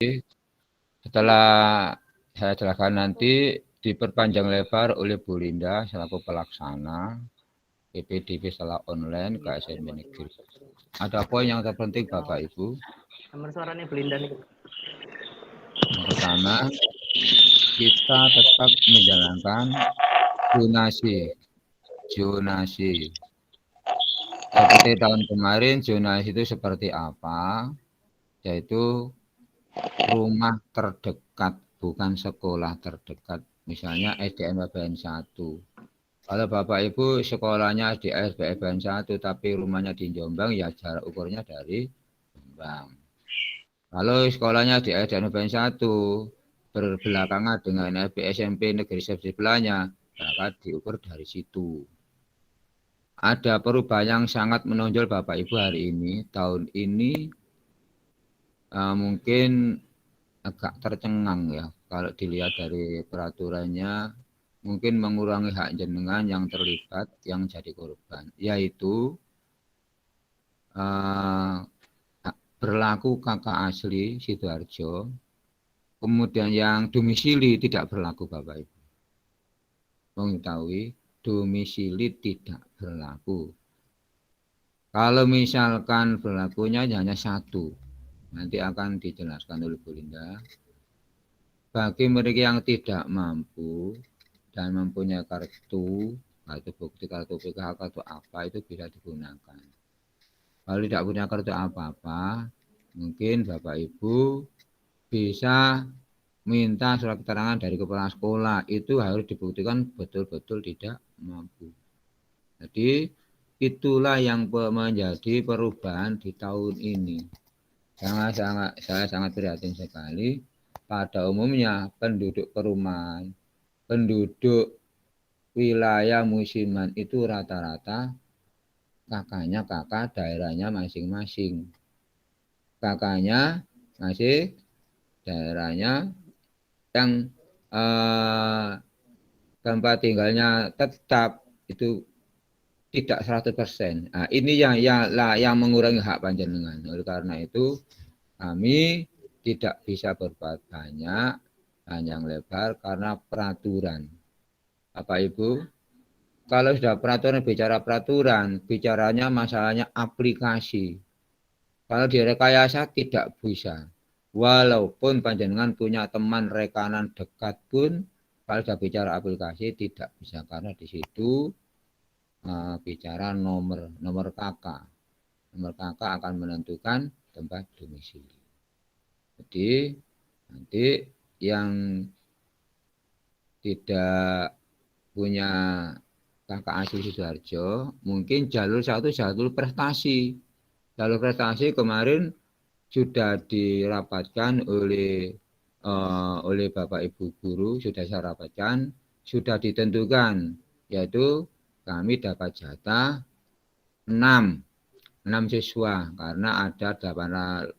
setelah saya jelaskan nanti diperpanjang lebar oleh Bu Linda selaku pelaksana PPDB secara online ke SMP Negeri. Ada poin yang terpenting Bapak Ibu. Nomor suaranya Belinda nih. Yang pertama, kita tetap menjalankan zonasi. Seperti tahun kemarin, zonasi itu seperti apa? Yaitu rumah terdekat, bukan sekolah terdekat. Misalnya SDN PBN 1. Kalau Bapak Ibu sekolahnya di SDN 1 tapi rumahnya di Jombang, ya jarak ukurnya dari Jombang. Kalau sekolahnya di SDN PBN 1 berbelakangan dengan SMP negeri sebelahnya, maka diukur dari situ. Ada perubahan yang sangat menonjol Bapak Ibu hari ini. Tahun ini mungkin agak tercengang ya. Kalau dilihat dari peraturannya, mungkin mengurangi hak jenengan yang terlibat, yang jadi korban. Yaitu berlaku kakak asli Sidoarjo, kemudian yang domisili tidak berlaku Bapak Ibu. Mengetahui domisili tidak berlaku. Kalau misalkan berlakunya hanya satu, nanti akan dijelaskan oleh Bu Linda. Bagi mereka yang tidak mampu dan mempunyai kartu bukti, kartu PKH, kartu apa itu bisa digunakan. Kalau tidak punya kartu apa-apa, mungkin Bapak Ibu bisa minta surat keterangan dari kepala sekolah. Itu harus dibuktikan betul-betul tidak mampu. Jadi itulah yang menjadi perubahan di tahun ini. Saya sangat prihatin sekali. Pada umumnya penduduk perumahan, penduduk wilayah musiman itu rata-rata kakaknya kakak daerahnya masing-masing. Kakaknya masih daerahnya yang tempat tinggalnya tetap itu tidak 100%. Nah, ini yang mengurangi hak panjenengan. Oleh karena itu kami tidak bisa berbuat banyak panjang lebar karena peraturan. Bapak Ibu, kalau sudah peraturan bicara peraturan, bicaranya masalahnya aplikasi. Kalau direkayasa tidak bisa. Walaupun panjenengan punya teman rekanan dekat pun, kalau sudah bicara aplikasi tidak bisa karena di situ bicara nomor kakak. Nomor kakak akan menentukan tempat domisili. Jadi nanti yang tidak punya kakak asli Sidoarjo, mungkin jalur satu jalur prestasi. Jalur prestasi kemarin sudah dirapatkan oleh Bapak Ibu guru, sudah saya rapatkan, sudah ditentukan, yaitu kami dapat jatah 6 siswa karena ada 87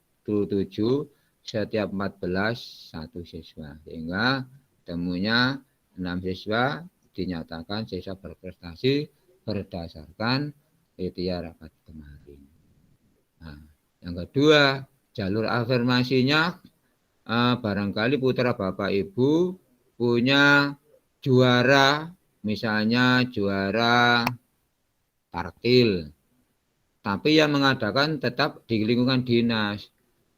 setiap 14 satu siswa, sehingga temunya 6 siswa dinyatakan siswa berprestasi berdasarkan kriteria rapat kemarin. Nah, yang kedua, jalur afirmasinya barangkali putra Bapak Ibu punya juara, misalnya juara tartil, tapi yang mengadakan tetap di lingkungan dinas.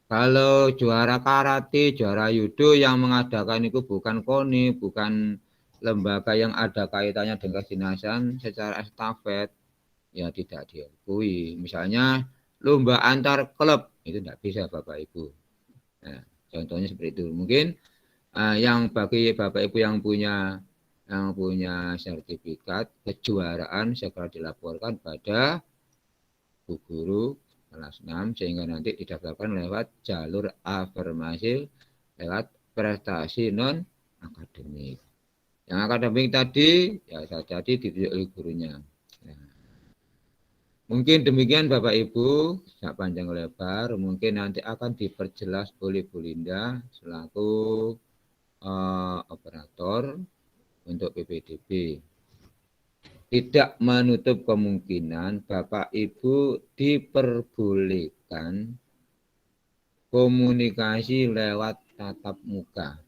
Kalau juara karate, juara judo yang mengadakan itu bukan KONI, bukan lembaga yang ada kaitannya dengan kedinasan secara estafet, ya tidak diakui. Misalnya lomba antar klub, itu tidak bisa Bapak Ibu. Nah, contohnya seperti itu. Mungkin yang bagi Bapak Ibu yang punya sertifikat kejuaraan segera dilaporkan pada Bu Guru kelas 6 sehingga nanti didaftarkan lewat jalur afirmasi lewat prestasi non akademik. Yang akademik tadi ya jadi ditunjuk oleh gurunya. Nah, mungkin demikian Bapak Ibu, tidak panjang lebar, mungkin nanti akan diperjelas oleh Bu Linda selaku operator untuk PPDB. Tidak menutup kemungkinan Bapak Ibu diperbolehkan komunikasi lewat tatap muka.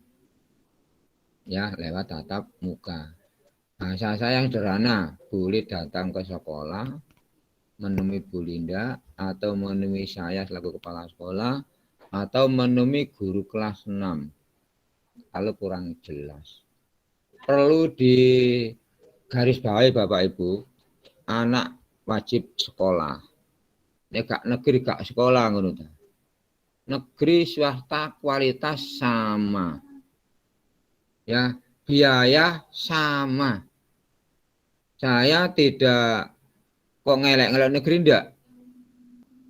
Ya, lewat tatap muka. Bahasa saya yang sederhana, boleh datang ke sekolah, menemui Bu Linda, atau menemui saya selaku kepala sekolah, atau menemui guru kelas 6. Kalau kurang jelas. Perlu digarisbawahi Bapak Ibu, anak wajib sekolah. Nek negeri gak sekolah ngono ta. Negeri swasta kualitas sama. Ya, biaya sama. Saya tidak kok ngelek-ngelek negeri ndak.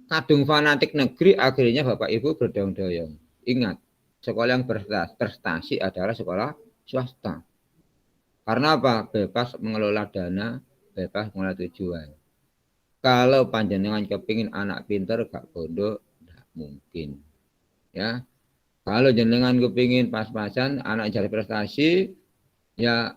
Kadung fanatik negeri akhirnya Bapak Ibu berdayung-dayung. Ingat, sekolah yang berprestasi adalah sekolah swasta. Karena apa? Bebas mengelola dana, bebas mengelola tujuan. Kalau panjenengan kepingin anak pinter gak bodoh, tidak mungkin. Ya, kalau jenengan kepingin pas-pasan anak jadi prestasi, ya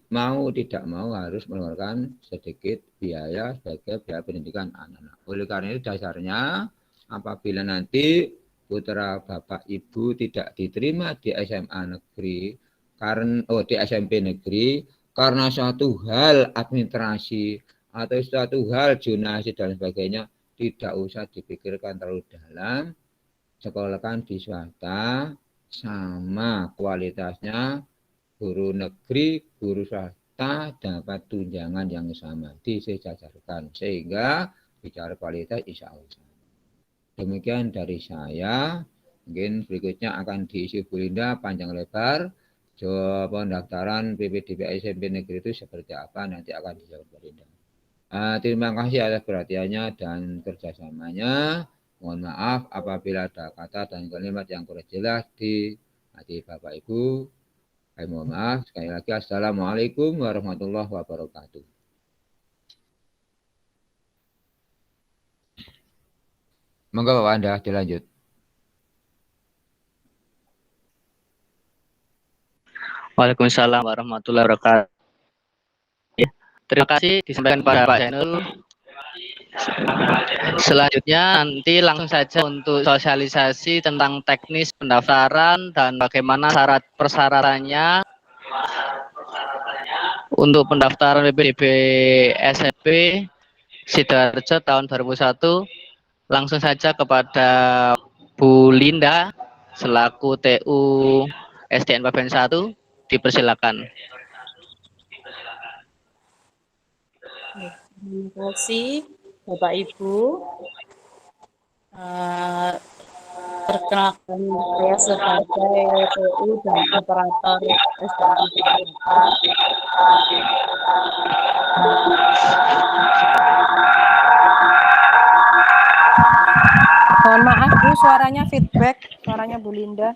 mau tidak mau harus mengeluarkan sedikit biaya sebagai biaya pendidikan anak-anak. Oleh karena itu dasarnya apabila nanti putra bapak ibu tidak diterima di SMA negeri karena di SMP negeri karena suatu hal administrasi atau suatu hal zonasi dan sebagainya, tidak usah dipikirkan terlalu dalam. Sekolahkan di swasta sama kualitasnya, guru negeri, guru swasta dapat tunjangan yang sama, disejajarkan sehingga bicara kualitas insya Allah. Demikian dari saya. Mungkin berikutnya akan diisi Bu Linda panjang lebar. Jawab pendaftaran PPDB SMP negeri itu seperti apa nanti akan dijawab Bu Linda. Terima kasih atas perhatiannya dan kerjasamanya. Mohon maaf apabila ada kata dan kalimat yang kurang jelas di hati Bapak Ibu. Saya mohon maaf. Sekali lagi Assalamualaikum warahmatullahi wabarakatuh. Monggo Bapak Anda dilanjut. Waalaikumsalam warahmatullahi wabarakatuh. Terima kasih disampaikan pada Pak Zainul. Selanjutnya nanti langsung saja untuk sosialisasi tentang teknis pendaftaran dan bagaimana syarat persyaratannya untuk pendaftaran PPDB SMP Sidoarjo tahun 2001. Langsung saja kepada Bu Linda selaku TU SDN Paben 1, dipersilakan. Terima kasih Bapak Ibu. Perkenalkan saya sebagai TU dan operator SDN Mohon maaf Bu, suaranya feedback, suaranya Bu Linda.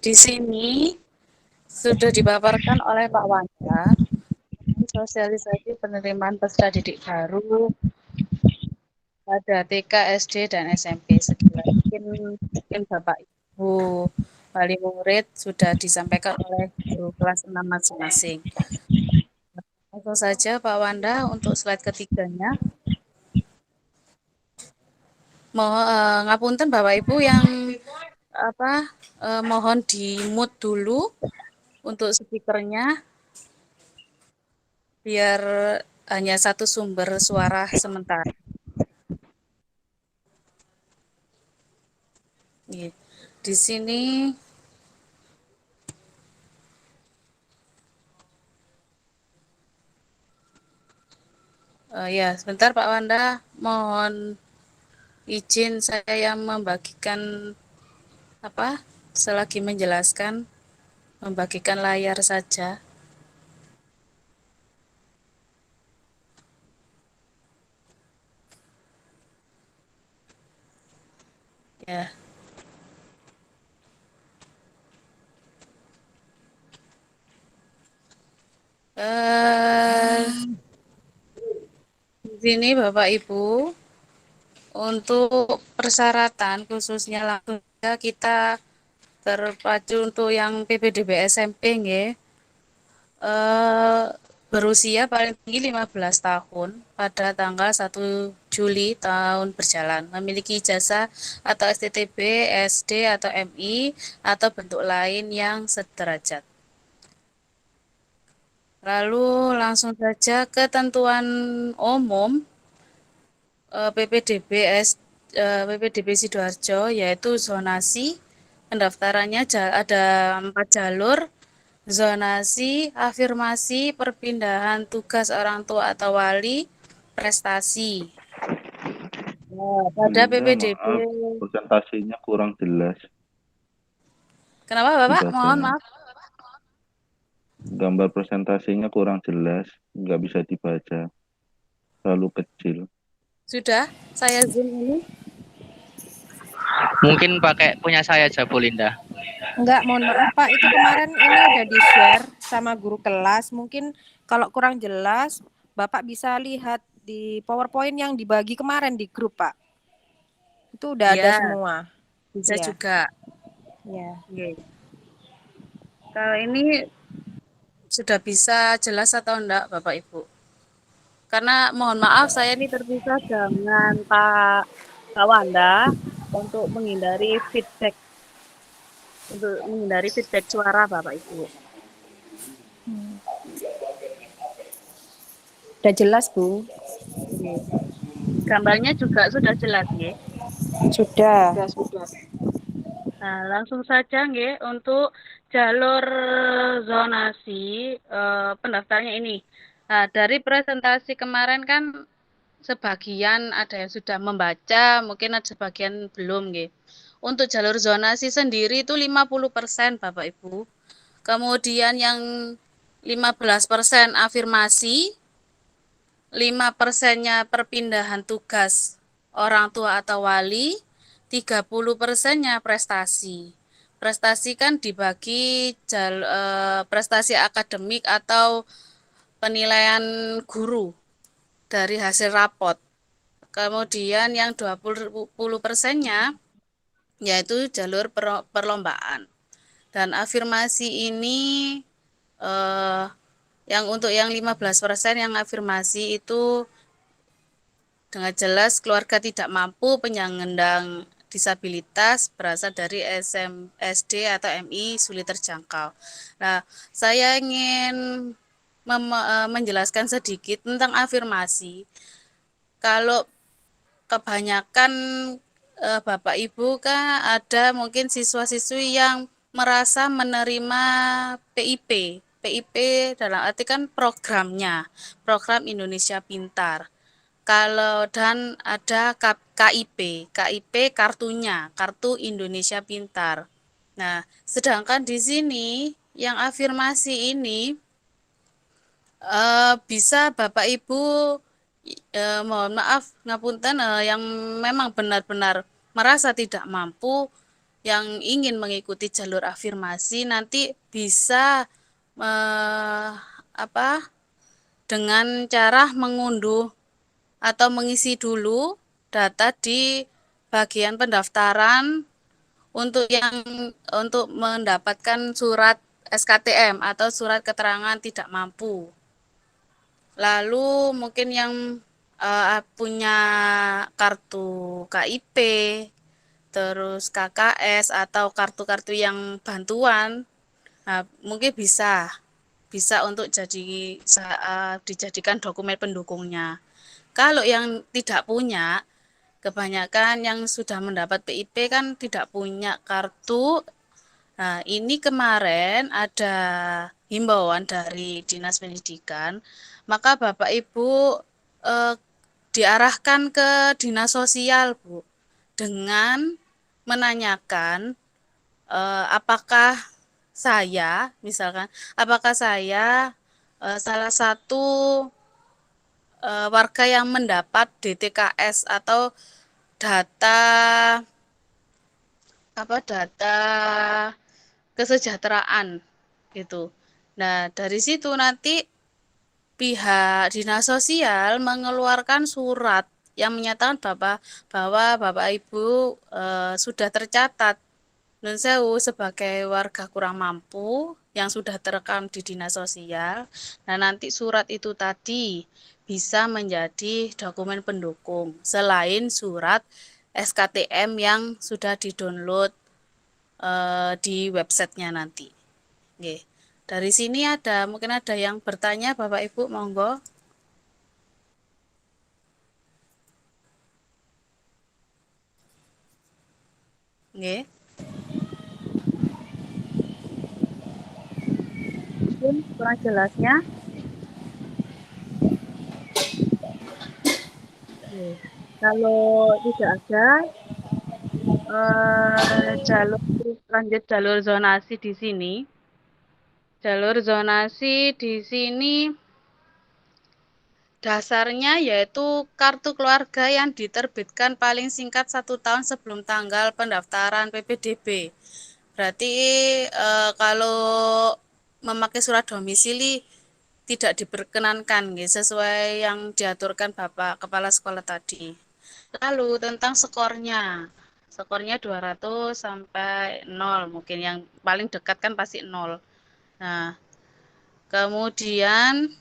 Di sini sudah dipaparkan oleh Pak Wanda sosialisasi penerimaan peserta didik baru pada TK, SD, dan SMP. Mungkin Bapak Ibu wali murid sudah disampaikan oleh guru kelas 6 masing-masing. Langsung saja Pak Wanda untuk slide ketiganya. Ngapunten Bapak Ibu yang mohon di mute dulu untuk speakernya biar hanya satu sumber suara sementara. Di sini ya sebentar Pak Wanda, mohon izin saya membagikan selagi menjelaskan, membagikan layar saja. Ya. Di sini Bapak Ibu, untuk persyaratan khususnya langsung saja kita terpacu untuk yang PPDB SMP nggih. Berusia paling tinggi 15 tahun pada tanggal 1 Juli tahun berjalan, memiliki ijazah atau STTB, SD atau MI atau bentuk lain yang sederajat. Lalu langsung saja ketentuan umum PPDB PPDB Sidoarjo, yaitu zonasi. Pendaftarannya ada 4 jalur: zonasi, afirmasi, perpindahan tugas orang tua atau wali, prestasi. Nah, pada Linda, PPDB, maaf, presentasinya kurang jelas. kenapa Bapak? Mohon Dibacanya. maaf. Gambar presentasinya kurang jelas, nggak bisa dibaca. Terlalu kecil. Sudah, saya zoom ini. Mungkin pakai punya saya aja Bu Linda. Enggak, mohon maaf Pak, itu kemarin ini udah di-share sama guru kelas. Mungkin kalau kurang jelas, Bapak bisa lihat di PowerPoint yang dibagi kemarin di grup, Pak. Itu udah ada Ya, semua. bisa Iya. juga. Ya. Oke. Kalau ini sudah bisa jelas atau enggak Bapak Ibu? Karena mohon maaf saya ini terpisah dengan Pak Wanda untuk menghindari feedback suara Bapak Ibu. Udah jelas, Bu? Oke. Gambarnya juga sudah jelas nggih. Sudah. Nah, langsung saja nggih untuk jalur zonasi pendaftarnya ini. Nah, dari presentasi kemarin kan sebagian ada yang sudah membaca, mungkin ada sebagian belum nggih. Untuk jalur zonasi sendiri itu 50% Bapak Ibu. Kemudian yang 15% afirmasi, 5%-nya perpindahan tugas orang tua atau wali, 30%-nya prestasi. Prestasi kan dibagi prestasi akademik atau penilaian guru dari hasil rapot. Kemudian yang 20%-nya yaitu jalur perlombaan. Dan afirmasi ini yang untuk yang 15% yang afirmasi itu dengan jelas keluarga tidak mampu, penyandang disabilitas, berasal dari SD atau MI sulit terjangkau. Nah, saya ingin menjelaskan sedikit tentang afirmasi. Kalau kebanyakan Bapak Ibu kan ada mungkin siswa-siswi yang merasa menerima PIP. PIP dalam arti kan programnya, program Indonesia Pintar. Kalau dan ada KIP, KIP kartunya, Kartu Indonesia Pintar. Nah, sedangkan di sini yang afirmasi ini bisa Bapak Ibu mohon maaf ngapunten yang memang benar-benar merasa tidak mampu yang ingin mengikuti jalur afirmasi nanti bisa dengan cara mengunduh atau mengisi dulu data di bagian pendaftaran untuk mendapatkan surat SKTM atau surat keterangan tidak mampu. Lalu mungkin yang punya kartu KIP, terus KKS atau kartu-kartu yang bantuan, nah, mungkin bisa untuk dijadikan dokumen pendukungnya. Kalau yang tidak punya, kebanyakan yang sudah mendapat PIP kan tidak punya kartu. Nah, ini kemarin ada himbauan dari Dinas Pendidikan, maka Bapak Ibu diarahkan ke Dinas Sosial, Bu, dengan menanyakan apakah saya salah satu warga yang mendapat DTKS atau data kesejahteraan gitu. Nah, dari situ nanti pihak Dinas Sosial mengeluarkan surat yang menyatakan bahwa Bapak Ibu sudah tercatat Nun Sewu sebagai warga kurang mampu yang sudah terekam di Dinas Sosial. Nah, nanti surat itu tadi bisa menjadi dokumen pendukung selain surat SKTM yang sudah di-download di websitenya nanti. Oke. Dari sini mungkin ada yang bertanya, Bapak Ibu, monggo. Oke. Mungkin kurang jelasnya. Oke. Kalau tidak ada lanjut jalur zonasi di sini. Jalur zonasi di sini dasarnya yaitu kartu keluarga yang diterbitkan paling singkat 1 tahun sebelum tanggal pendaftaran PPDB. Berarti kalau memakai surat domisili tidak diperkenankan sesuai yang diaturkan Bapak Kepala Sekolah tadi. Lalu tentang skornya. Skornya 200 sampai 0, mungkin yang paling dekat kan pasti 0. Nah, kemudian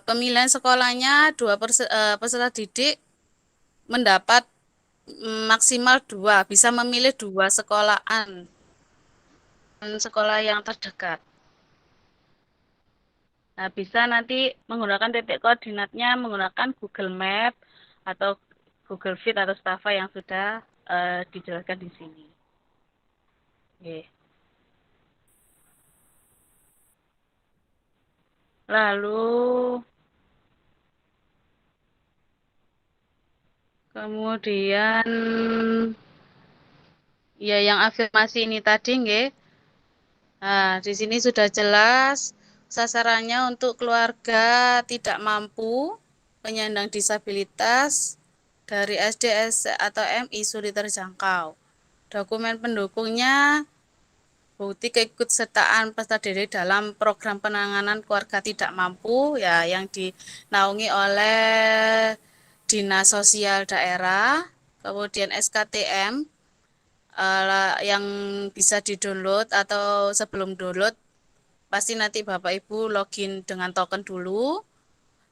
pemilihan sekolahnya peserta didik mendapat maksimal 2, bisa memilih 2 sekolahan sekolah yang terdekat. Nah, bisa nanti menggunakan titik koordinatnya menggunakan Google Map atau Google Fit atau Strava yang sudah dijelaskan di sini. Oke. Lalu kemudian ya yang afirmasi ini tadi nggih. Nah, di sini sudah jelas sasarannya untuk keluarga tidak mampu, penyandang disabilitas dari SD, atau MI sulit terjangkau. Dokumen pendukungnya bukti keikutsertaan peserta didik dalam program penanganan keluarga tidak mampu ya yang dinaungi oleh Dinas Sosial Daerah, kemudian SKTM yang bisa di-download atau sebelum download pasti nanti Bapak Ibu login dengan token dulu,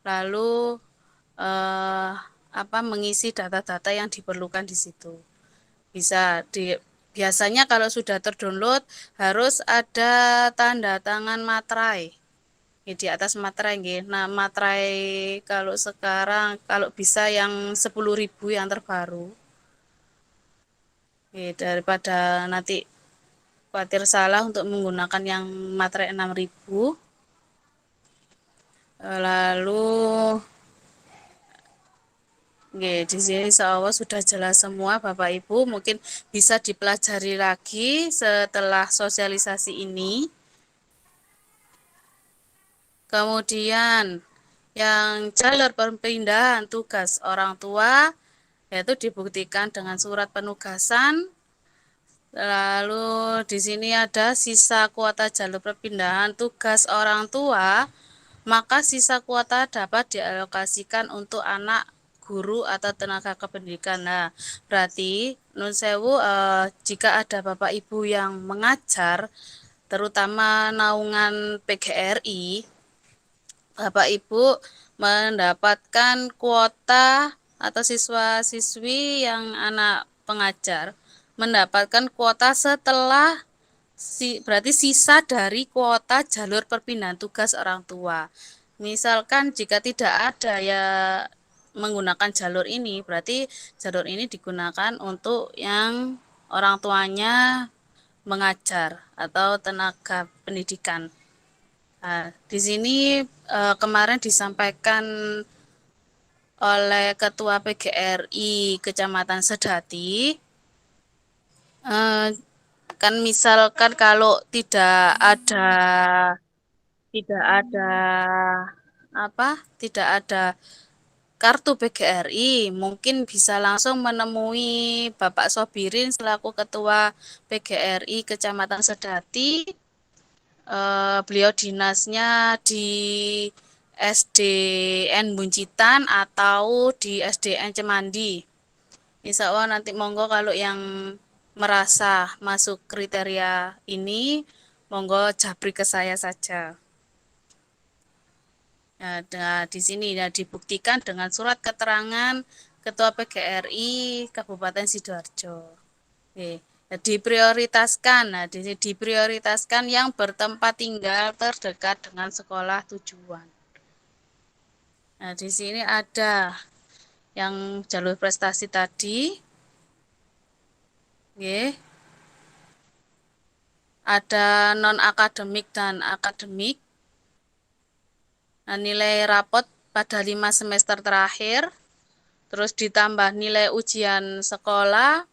lalu mengisi data-data yang diperlukan di situ. Biasanya kalau sudah terdownload harus ada tanda tangan materai di atas materai nggih. Nah, materai kalau sekarang kalau bisa yang 10.000 yang terbaru. Daripada nanti khawatir salah untuk menggunakan yang materai 6.000. Lalu di sini insya Allah sudah jelas semua Bapak Ibu, mungkin bisa dipelajari lagi setelah sosialisasi ini. Kemudian yang jalur perpindahan tugas orang tua yaitu dibuktikan dengan surat penugasan. Lalu di sini ada sisa kuota jalur perpindahan tugas orang tua, maka sisa kuota dapat dialokasikan untuk anak, guru atau tenaga kependidikan. Nah, berarti Nun Sewu jika ada Bapak Ibu yang mengajar terutama naungan PGRI, Bapak Ibu mendapatkan kuota atau siswa-siswi yang anak pengajar mendapatkan kuota setelah berarti sisa dari kuota jalur perpindahan tugas orang tua. Misalkan jika tidak ada ya menggunakan jalur ini, berarti jalur ini digunakan untuk yang orang tuanya mengajar atau tenaga pendidikan. Nah, di sini kemarin disampaikan oleh Ketua PGRI Kecamatan Sedati, kan misalkan kalau tidak ada kartu PGRI, mungkin bisa langsung menemui Bapak Sobirin selaku Ketua PGRI Kecamatan Sedati. Beliau dinasnya di SDN Buncitan atau di SDN Cemandi. Insya Allah nanti monggo kalau yang merasa masuk kriteria ini, monggo japri ke saya saja. Nah, di sini ya dibuktikan dengan surat keterangan Ketua PGRI Kabupaten Sidoarjo. Oke. Nah, diprioritaskan. Nah, diprioritaskan yang bertempat tinggal terdekat dengan sekolah tujuan. Nah, di sini ada yang jalur prestasi tadi. Oke. Ada non-akademik dan akademik. Nah, nilai rapot pada 5 semester terakhir, terus ditambah nilai ujian sekolah,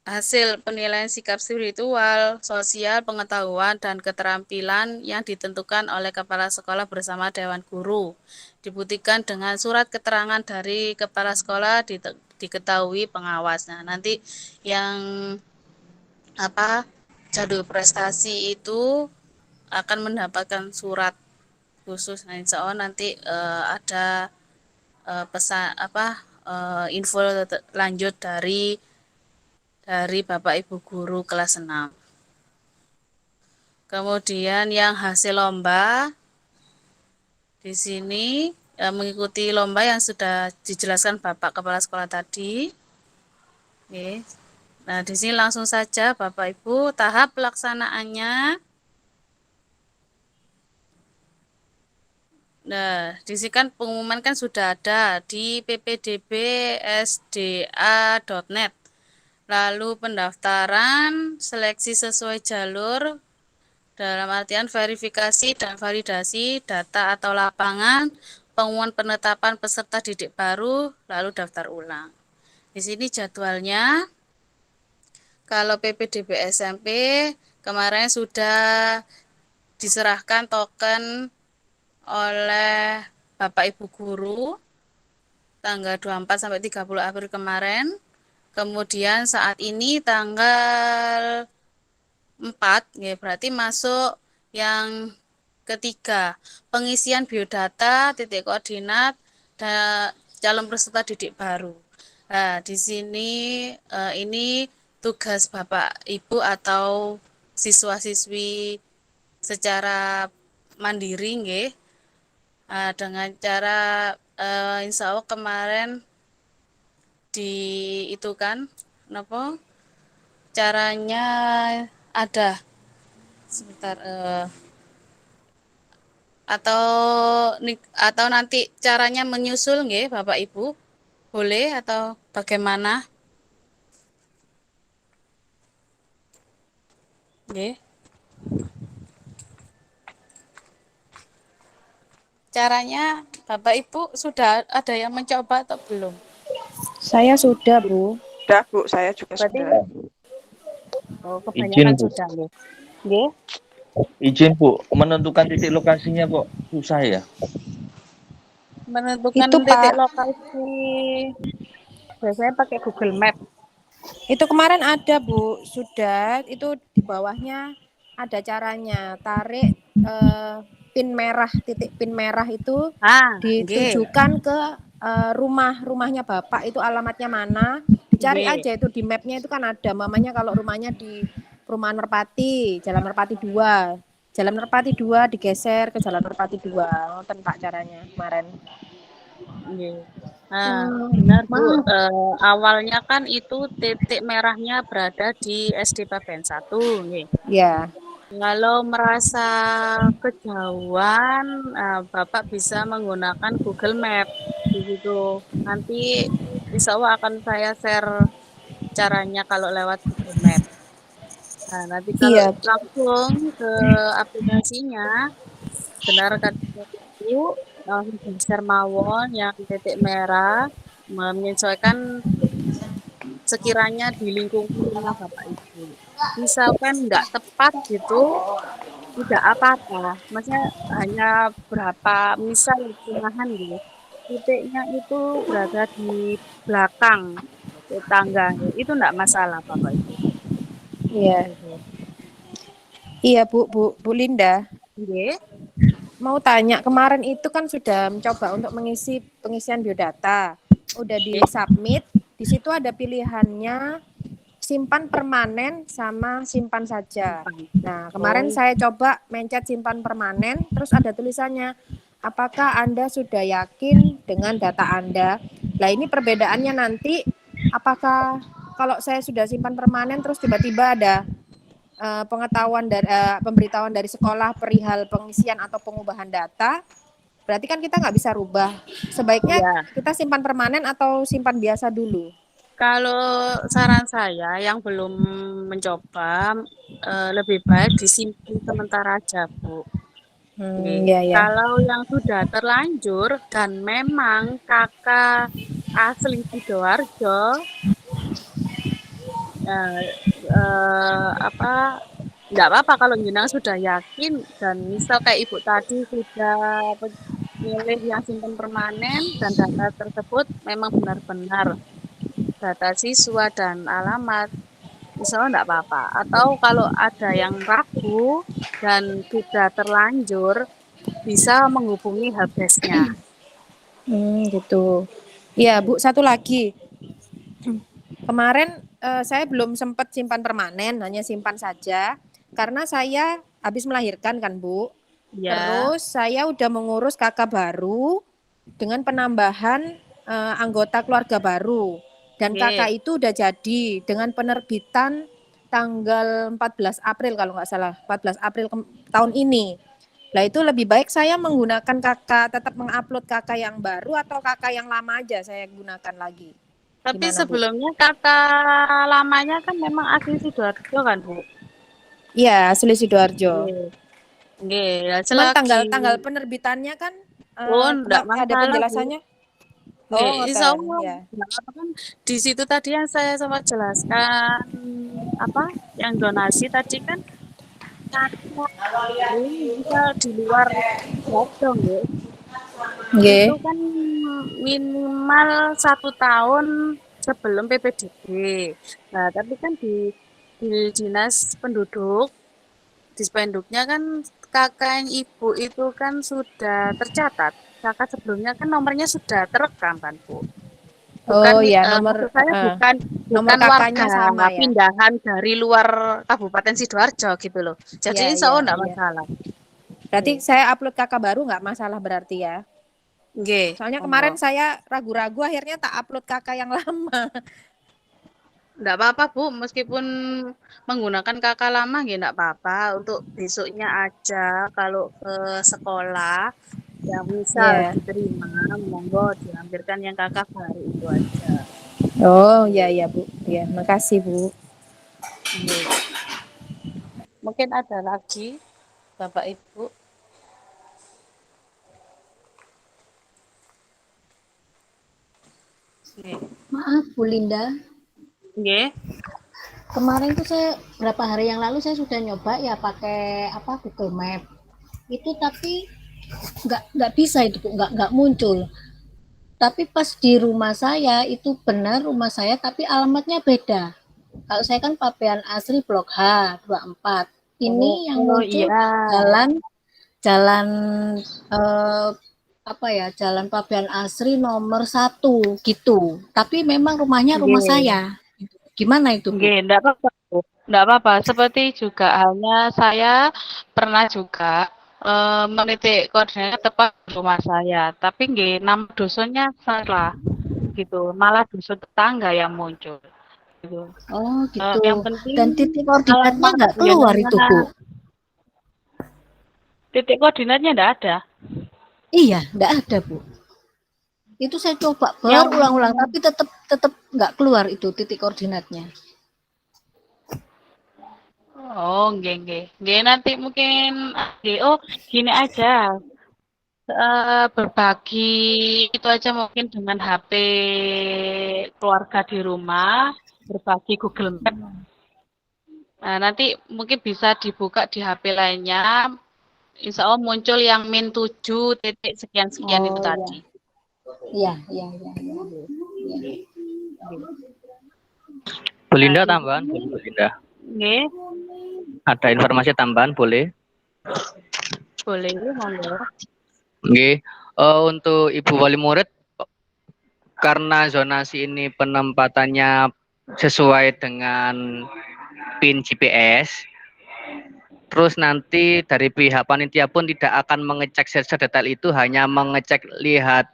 hasil penilaian sikap spiritual, sosial, pengetahuan, dan keterampilan yang ditentukan oleh kepala sekolah bersama Dewan Guru. Dibuktikan dengan surat keterangan dari kepala sekolah diketahui pengawas. Nah, nanti yang jalur prestasi itu akan mendapatkan surat khusus. Nah, insya Allah nanti ada pesan info lanjut dari Bapak Ibu guru kelas 6. Kemudian yang hasil lomba di sini mengikuti lomba yang sudah dijelaskan Bapak Kepala Sekolah tadi. Oke. Nah, di sini langsung saja Bapak Ibu tahap pelaksanaannya. Nah, di sini kan pengumuman kan sudah ada di ppdb.sda.net. Lalu pendaftaran, seleksi sesuai jalur, dalam artian verifikasi dan validasi data atau lapangan, pengumuman penetapan peserta didik baru, lalu daftar ulang. Di sini jadwalnya, kalau PPDB SMP kemarin sudah diserahkan token oleh Bapak Ibu guru tanggal 24 sampai 30 April kemarin. Kemudian saat ini tanggal 4 ya, berarti masuk yang ketiga, pengisian biodata titik koordinat dan calon peserta didik baru. Nah, di sini ini tugas Bapak Ibu atau siswa-siswi secara mandiri nggih. Dengan cara insya Allah kemarin itu kan caranya ada sebentar atau nanti caranya menyusul nggih Bapak Ibu boleh atau bagaimana nggih. Caranya Bapak Ibu sudah ada yang mencoba atau belum? Saya sudah, Bu. Sudah, Bu. Saya juga Berarti, sudah. Oh, kebanyakan Izin, Bu. sudah, nggih. Nggih. Izin, Bu. Menentukan titik lokasinya kok susah ya? Menentukan Itu, titik Pak. lokasi biasanya pakai Google Map. Itu kemarin ada, Bu. Sudah, itu di bawahnya ada caranya. Tarik pin merah, titik pin merah itu ditujukan ke rumahnya Bapak, itu alamatnya mana. Dicari aja itu di mapnya, itu kan ada. Mamanya kalau rumahnya di Perumahan Merpati, Jalan Merpati 2. Jalan Merpati 2 digeser ke Jalan Merpati 2. Ngoten Pak caranya kemarin. Nah, benar Bu. Awalnya kan itu titik merahnya berada di SD Paben 1. Ya. Kalau merasa kejauhan, Bapak bisa menggunakan Google Map di situ. Nanti insya Allah akan saya share caranya kalau lewat Google Map. Nah, nanti kalau langsung ke aplikasinya, benar kan Bu, langsung share mawon yang titik merah, menyesuaikan sekiranya di lingkungan rumah Bapak Ibu. Misalkan nggak tepat gitu, tidak apa-apa. Maksudnya hanya berapa, misal rumahan gitu. Titiknya itu berada di belakang tangga. Itu enggak masalah Bapak Ibu. Iya. Iya, Bu Linda. Nggih. mau tanya, kemarin itu kan sudah mencoba untuk mengisi pengisian biodata. Udah di-submit, di situ ada pilihannya simpan permanen sama simpan saja. Nah, kemarin saya coba mencet simpan permanen, terus ada tulisannya, apakah Anda sudah yakin dengan data Anda? Nah, ini perbedaannya nanti, apakah kalau saya sudah simpan permanen, terus tiba-tiba ada pengetahuan dari pemberitahuan dari sekolah perihal pengisian atau pengubahan data, berarti kan kita nggak bisa rubah. Sebaiknya Ya, kita simpan permanen atau simpan biasa dulu. kalau saran saya yang belum mencoba lebih baik disimpan sementara aja, Bu. Oke. Ya ya. Kalau yang sudah terlanjur dan memang kakak asli Sidoarjo, eh, apa, enggak apa-apa kalau jenengan sudah yakin dan misal kayak ibu tadi sudah milih yang simpan permanen dan data tersebut memang benar-benar data siswa dan alamat, insya Allah enggak apa-apa. Atau kalau ada yang ragu dan sudah terlanjur, bisa menghubungi helpdesk-nya. Gitu. Ya, Bu, satu lagi. Kemarin saya belum sempat simpan permanen, hanya simpan saja karena saya habis melahirkan kan, Bu. Ya, Terus saya udah mengurus kakak baru dengan penambahan anggota keluarga baru. Dan oke. kakak itu udah jadi dengan penerbitan tanggal 14 April kalau nggak salah, 14 April tahun ini. Nah, itu lebih baik saya menggunakan kakak, tetap mengupload kakak yang baru atau kakak yang lama aja saya gunakan lagi. Tapi Gimana, Bu? sebelumnya kakak lamanya kan memang asli Sidoarjo kan, Bu? Iya, asli Sidoarjo. Nggih. Nggih, ya Cuman selagi tanggal penerbitannya kan enggak ada masalah, Bu. penjelasannya. Nggih, Oh, insya ngoten, Allah. ya. Nggak apa kan di situ tadi yang saya sempat jelaskan apa yang donasi tadi kan kakak baru bisa di luar Sidoarjo, nggih. Nggih. Itu kan minimal 1 tahun sebelum PPDB. Nah, tapi kan di dinas penduduk, di Spenduknya kan kakak yang ibu itu kan sudah tercatat. Kakak sebelumnya kan nomornya sudah terekam kan, Bu. Bukan Oh ya, nomor maksud saya bukan nomor bukan kakaknya warga sama ya. pindahan dari luar Kabupaten Sidoarjo gitu loh. Jadi Iya, insya iya, Allah enggak iya. masalah. Berarti saya upload kakak baru nggak masalah berarti ya. Nggih, Soalnya monggo. kemarin saya ragu-ragu akhirnya tak upload kakak yang lama. Enggak apa-apa, Bu, meskipun menggunakan kakak lama nggih enggak apa-apa, untuk besoknya aja kalau ke sekolah yang misal Iya. diterima, monggo diambilkan yang kakak baru itu aja. Oh, iya iya, Bu. Ya, makasih, Bu. Nggih. Mungkin ada lagi Bapak Ibu. Nggih. Maaf Bu Linda, Nggih. kemarin tuh saya berapa hari yang lalu saya sudah nyoba ya pakai apa Google Map itu, tapi nggak bisa itu Bu, nggak muncul. Tapi pas di rumah saya itu benar rumah saya, tapi alamatnya beda. Kalau saya kan Pabean Asri Blok H 24. Ini yang Oh muncul iya. jalan eh, apa ya, Jalan Pabean Asri nomor 1 gitu. Tapi memang rumahnya rumah Nggih. saya. Gimana itu Bu? Nggih, enggak apa-apa, Bu. Enggak apa-apa. Seperti juga halnya saya pernah juga menitik koordinat tepat di rumah saya. Tapi nggih, nama dusunnya salah gitu. Malah dusun tetangga yang muncul. Gitu. Oh gitu. Yang penting Dan titik koordinatnya alamat nggak keluar itu Bu? titik koordinatnya enggak ada. Iya, nggak ada Bu. Itu saya coba Yang berulang-ulang, tapi tetap nggak keluar itu titik koordinatnya. oh, nggih, nggih. Nggih, nanti mungkin nggih, oh, gini aja. Berbagi itu aja mungkin dengan HP keluarga di rumah, berbagi Google Map. Nah, nanti mungkin bisa dibuka di HP lainnya. Insya Allah muncul yang min 7 titik sekian-sekian itu Oh tadi. iya, iya, iya, iya. Bu Linda tambahan, Bu Linda. Nggih. Ada informasi tambahan boleh? Boleh, monggo. Nggih. Untuk Ibu Wali Murid, karena zonasi ini penempatannya sesuai dengan PIN GPS, terus nanti dari pihak panitia pun tidak akan mengecek sedetail itu, hanya mengecek lihat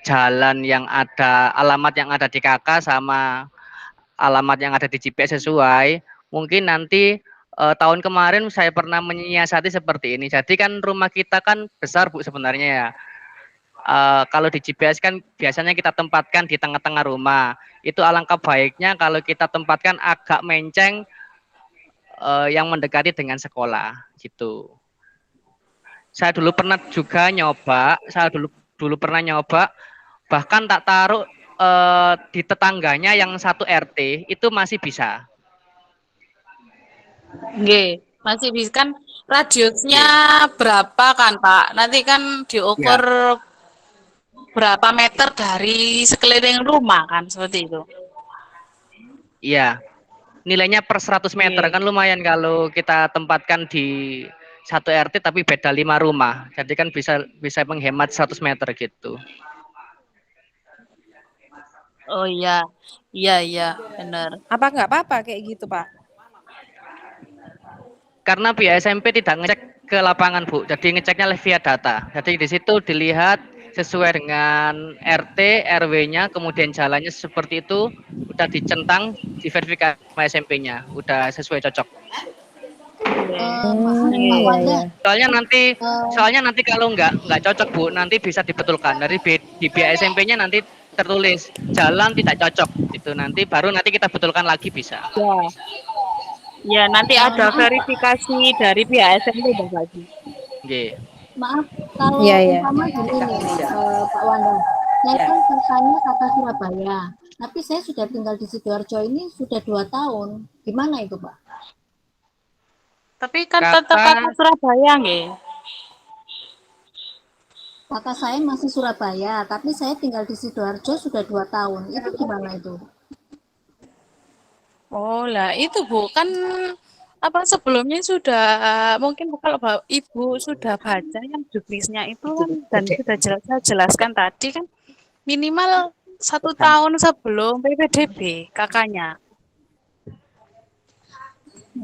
jalan yang ada, alamat yang ada di KK sama alamat yang ada di GPS sesuai. Mungkin nanti tahun kemarin saya pernah menyiasati seperti ini. Jadi kan rumah kita kan besar Bu sebenarnya ya. Kalau di GPS kan biasanya kita tempatkan di tengah-tengah rumah. Itu alangkah baiknya kalau kita tempatkan agak menceng yang mendekati dengan sekolah gitu. Saya dulu pernah juga nyoba, dulu pernah nyoba, bahkan tak taruh di tetangganya yang satu RT itu masih bisa. Nggih, masih bisa kan radiusnya Nggih. berapa kan Pak? Nanti kan diukur Ya, berapa meter dari sekeliling rumah kan seperti itu. iya. Nilainya per 100 meter Nggih. kan lumayan kalau kita tempatkan di satu RT tapi beda 5 rumah. Jadi kan bisa bisa menghemat 100 meter gitu. Oh iya, iya, benar. Apa nggak apa-apa kayak gitu, Pak? Karena pihak SMP tidak ngecek ke lapangan, Bu. Jadi ngeceknya via data. Jadi di situ dilihat sesuai dengan RT, RW-nya, kemudian jalannya seperti itu, udah dicentang, diverifikasi sama SMP-nya, udah sesuai cocok. Maaf Pak Nggih. Wanda, Soalnya nanti kalau nggak cocok Bu, nanti bisa dibetulkan dari di pihak SMP-nya nanti tertulis jalan tidak cocok itu nanti baru nanti kita betulkan lagi bisa. Ya, ya nanti ada maaf verifikasi dari pihak SMP lagi. Nggih. maaf kalau Iya, iya. umpama gini nih Pak Wanda, saya kan kakaknya kakak Surabaya, tapi saya sudah tinggal di Sidoarjo ini sudah 2 tahun, gimana itu Pak? Tapi kan tetap kakak Surabaya nggih. Kakak saya masih Surabaya, tapi saya tinggal di Sidoarjo sudah 2 tahun, itu gimana itu? Oh lah itu Bu kan apa sebelumnya sudah mungkin kalau Ibu sudah baca yang juknisnya itu kan dan sudah saya jelaskan tadi kan minimal 1 tahun sebelum PPDB kakaknya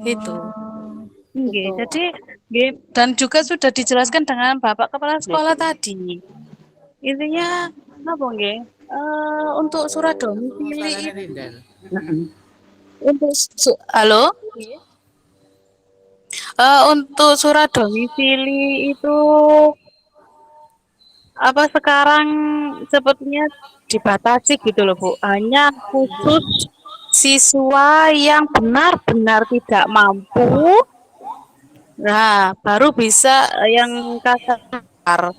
gitu. Nggih, Gitu. jadi nggih dan juga sudah dijelaskan dengan Bapak Kepala Sekolah tadi. Intinya apa nggih? Untuk surat domisili untuk halo? Untuk surat domisili itu apa sekarang sepertinya dibatasi gitu loh Bu, hanya khusus siswa yang benar-benar tidak mampu, nah baru bisa yang kakak.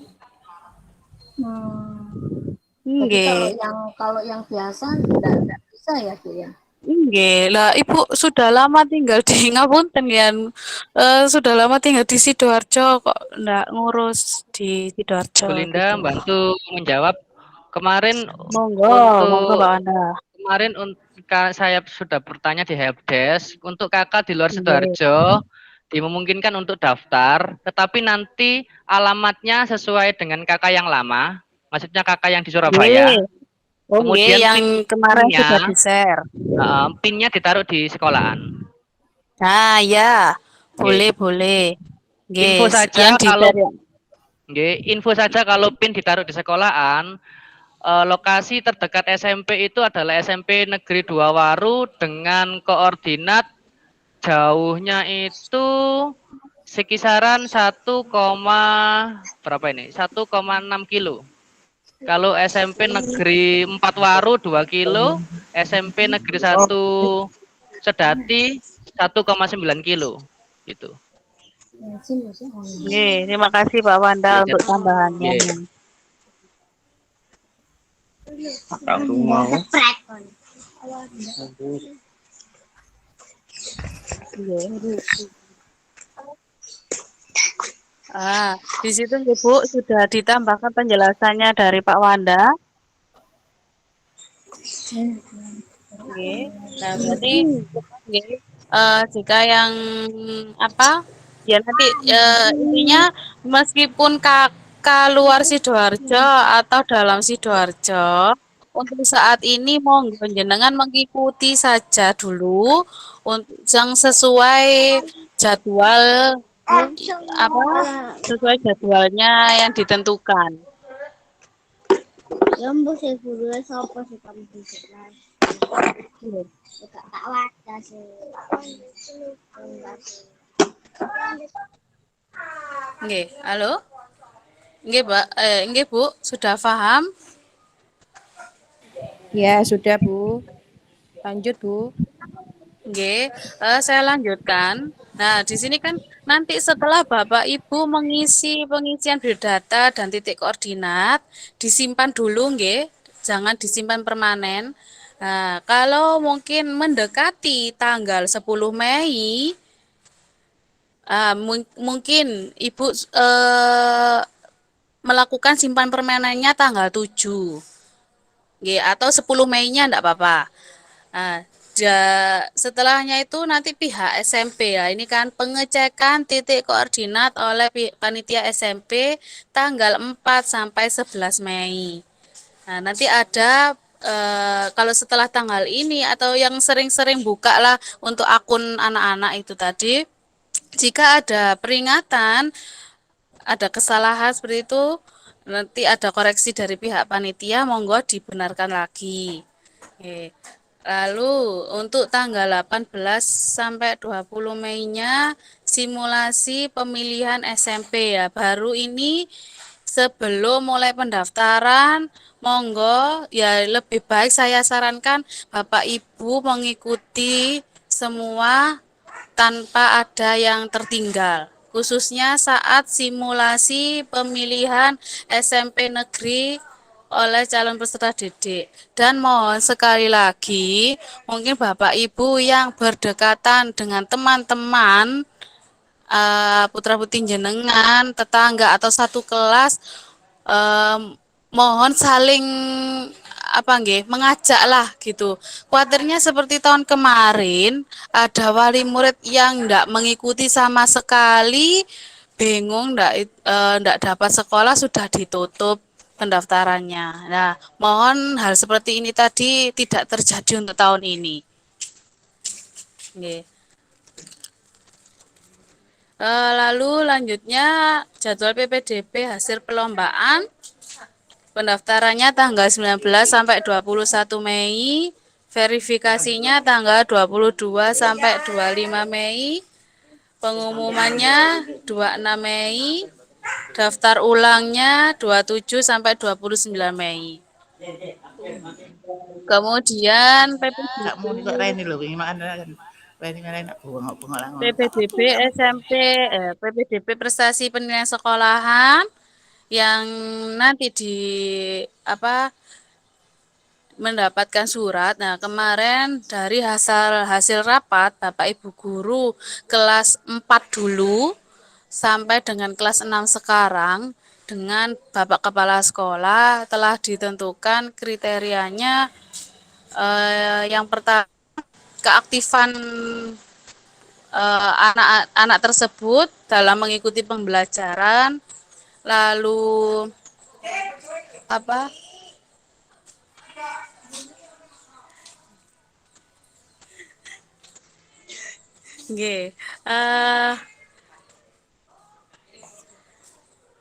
Jadi Nggih. kalau yang biasa enggak bisa ya Bu ya? Nggih, lah Ibu sudah lama tinggal di Ngapunten ya, sudah lama tinggal di Sidoarjo kok ndak ngurus di Sidoarjo Bu Linda gitu. bantu menjawab kemarin Monggo Pak untuk Anda. saya sudah bertanya di helpdesk untuk kakak di luar Nggih. Sidoarjo dimungkinkan untuk daftar tetapi nanti alamatnya sesuai dengan kakak yang lama maksudnya kakak yang di Surabaya Nggih. Oh nggih, kemudian yang kemarin PIN-nya sudah di-share. PIN-nya ditaruh di sekolahan. Nah, ya. Nggih. Boleh. Info Nggih, saja yang kalau di-share ya. info saja kalau PIN ditaruh di sekolahan, lokasi terdekat SMP itu adalah SMP Negeri 2 Waru dengan koordinat jauhnya itu sekisaran 1,6 kilo. Kalau SMP Negeri 4 Waru 2 kilo, SMP Negeri 1 Sedati 1,9 kilo. Gitu. Nggih, terima kasih Pak Wanda untuk tambahannya. Nggih. Di situ Ibu sudah ditambahkan penjelasannya dari Pak Wanda. Oke. Nah, berarti jika yang apa Ya nanti intinya meskipun kakak luar Sidoarjo atau dalam Sidoarjo, untuk saat ini monggo jenengan mengikuti saja dulu untuk yang sesuai jadwal apa sesuai jadwalnya yang ditentukan. Nggih, halo? Nggih, Mbak. Nggih, Bu, sudah paham? Ya, sudah, Bu. Lanjut, Bu. Nggih, saya lanjutkan. Nah, di sini kan nanti setelah Bapak Ibu mengisi pengisian biodata dan titik koordinat, disimpan dulu nggih, jangan disimpan permanen. Nah, kalau mungkin mendekati tanggal 10 Mei, mungkin Ibu melakukan simpan permanennya tanggal 7. Nggih, atau 10 Mei-nya enggak apa-apa. Nah, setelahnya itu nanti pihak SMP ya. Ini kan pengecekan titik koordinat oleh panitia SMP tanggal 4 sampai 11 Mei. Nah, nanti ada kalau setelah tanggal ini atau yang sering-sering buka lah untuk akun anak-anak itu tadi, jika ada peringatan, ada kesalahan seperti itu, nanti ada koreksi dari pihak panitia, monggo dibenarkan lagi. Oke. Lalu untuk tanggal 18 sampai 20 Mei-nya simulasi pemilihan SMP ya. Baru ini sebelum mulai pendaftaran, monggo ya lebih baik saya sarankan Bapak Ibu mengikuti semua tanpa ada yang tertinggal. Khususnya saat simulasi pemilihan SMP negeri oleh calon peserta didik. Dan mohon sekali lagi, mungkin Bapak Ibu yang berdekatan dengan teman-teman putra-putri jenengan, tetangga atau satu kelas, mohon saling apa nggih, mengajak lah gitu. Kuatirnya seperti tahun kemarin ada wali murid yang ndak mengikuti sama sekali, bingung ndak dapat sekolah sudah ditutup pendaftarannya. Nah, mohon hal seperti ini tadi tidak terjadi untuk tahun ini. Nggih. Lalu lanjutnya jadwal PPDB hasil perlombaan pendaftarannya tanggal 19 sampai 21 Mei, verifikasinya tanggal 22 sampai 25 Mei, pengumumannya 26 Mei, daftar ulangnya 27 sampai 29 Mei. Kemudian Kak mau juga Reni loh, gimana Reni nak bunga langon. PPDB SMP, PPDB prestasi penilaian sekolahan yang nanti di mendapatkan surat. Nah, kemarin dari hasil rapat Bapak Ibu guru kelas 4 dulu sampai dengan kelas 6 sekarang dengan Bapak Kepala Sekolah telah ditentukan kriterianya. Yang pertama, keaktifan anak-anak tersebut dalam mengikuti pembelajaran, lalu apa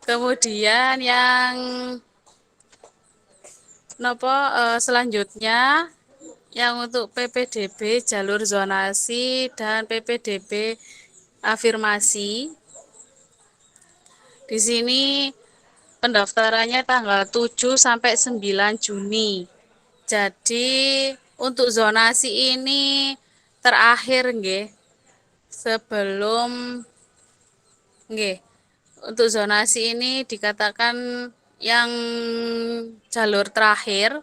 kemudian yang selanjutnya yang untuk PPDB jalur zonasi dan PPDB afirmasi. Di sini pendaftarannya tanggal 7 sampai 9 Juni. Jadi untuk zonasi ini terakhir nggih. Sebelum nggih. Untuk zonasi ini dikatakan yang jalur terakhir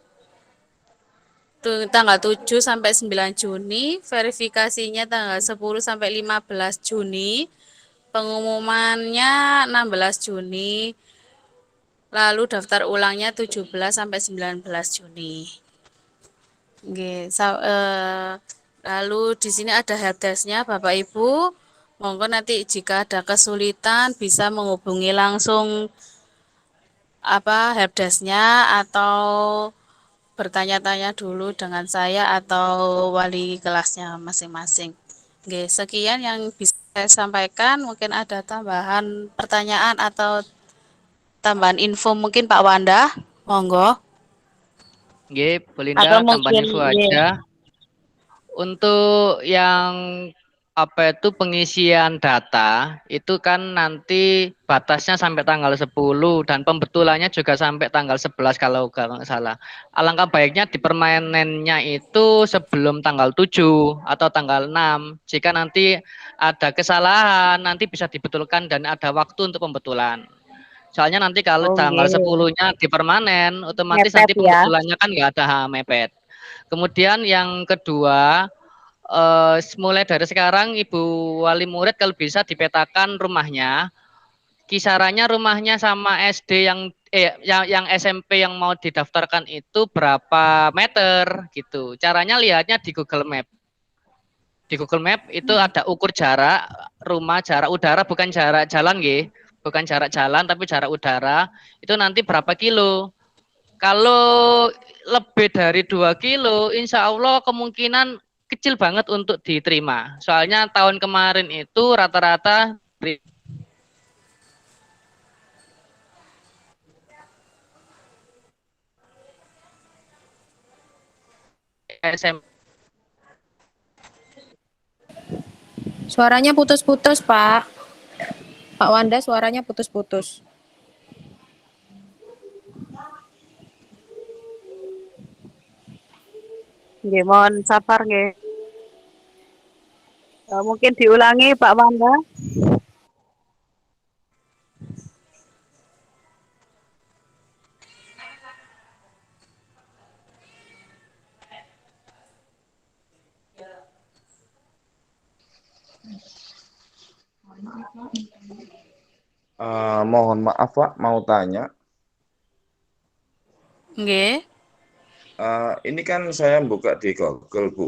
tanggal 7 sampai 9 Juni, verifikasinya tanggal 10 sampai 15 Juni, pengumumannya 16 Juni, lalu daftar ulangnya 17 sampai 19 Juni. Oke, lalu di sini ada helpdesk-nya Bapak Ibu, Monggo nanti jika ada kesulitan bisa menghubungi langsung helpdesk-nya atau bertanya-tanya dulu dengan saya atau wali kelasnya masing-masing. Oke, sekian yang bisa saya sampaikan. Mungkin ada tambahan pertanyaan atau tambahan info mungkin Pak Wanda. Monggo. Nggih, Bu Atau Linda, tambahan mungkin info ya. aja. Untuk yang apa itu pengisian data itu kan nanti batasnya sampai tanggal 10 dan pembetulannya juga sampai tanggal 11 kalau nggak salah. Alangkah baiknya di permanennya itu sebelum tanggal 7 atau tanggal 6. Jika nanti ada kesalahan nanti bisa dibetulkan dan ada waktu untuk pembetulan. Soalnya nanti kalau tanggal Oke. 10-nya di permanen otomatis Mepet nanti ya. pembetulannya kan nggak ada mepet. Kemudian yang kedua mulai dari sekarang Ibu Wali Murid kalau bisa dipetakan rumahnya, kisarannya rumahnya sama SD yang SMP yang mau didaftarkan itu berapa meter gitu. Caranya lihatnya di Google Map. Di Google Map itu ada ukur jarak rumah, jarak udara bukan jarak jalan nggih. Bukan jarak jalan tapi jarak udara. Itu nanti berapa kilo. Kalau lebih dari 2 kilo, insya Allah kemungkinan kecil banget untuk diterima. Soalnya tahun kemarin itu rata-rata SMP. Suaranya putus-putus, Pak. Pak Wanda suaranya putus-putus. Nggih, mohon sabar nggih. Mungkin diulangi Pak Wanda. Mohon maaf Pak, mau tanya. Nggih. Ini kan saya buka di Google Bu.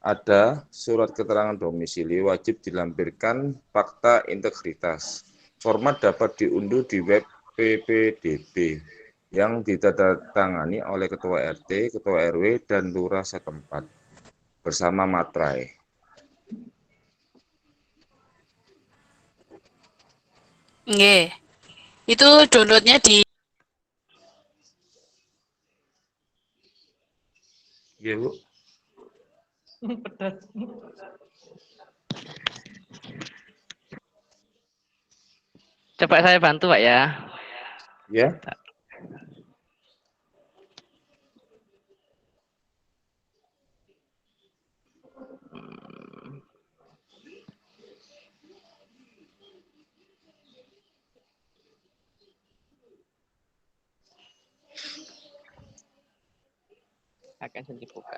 Ada surat keterangan domisili wajib dilampirkan fakta integritas. Format dapat diunduh di web PPDB yang ditandatangani oleh Ketua RT, Ketua RW, dan Lurah setempat bersama materai. Nggih. Itu downloadnya di Iya Bu. Coba saya bantu Pak ya. Ya. Akan saya buka.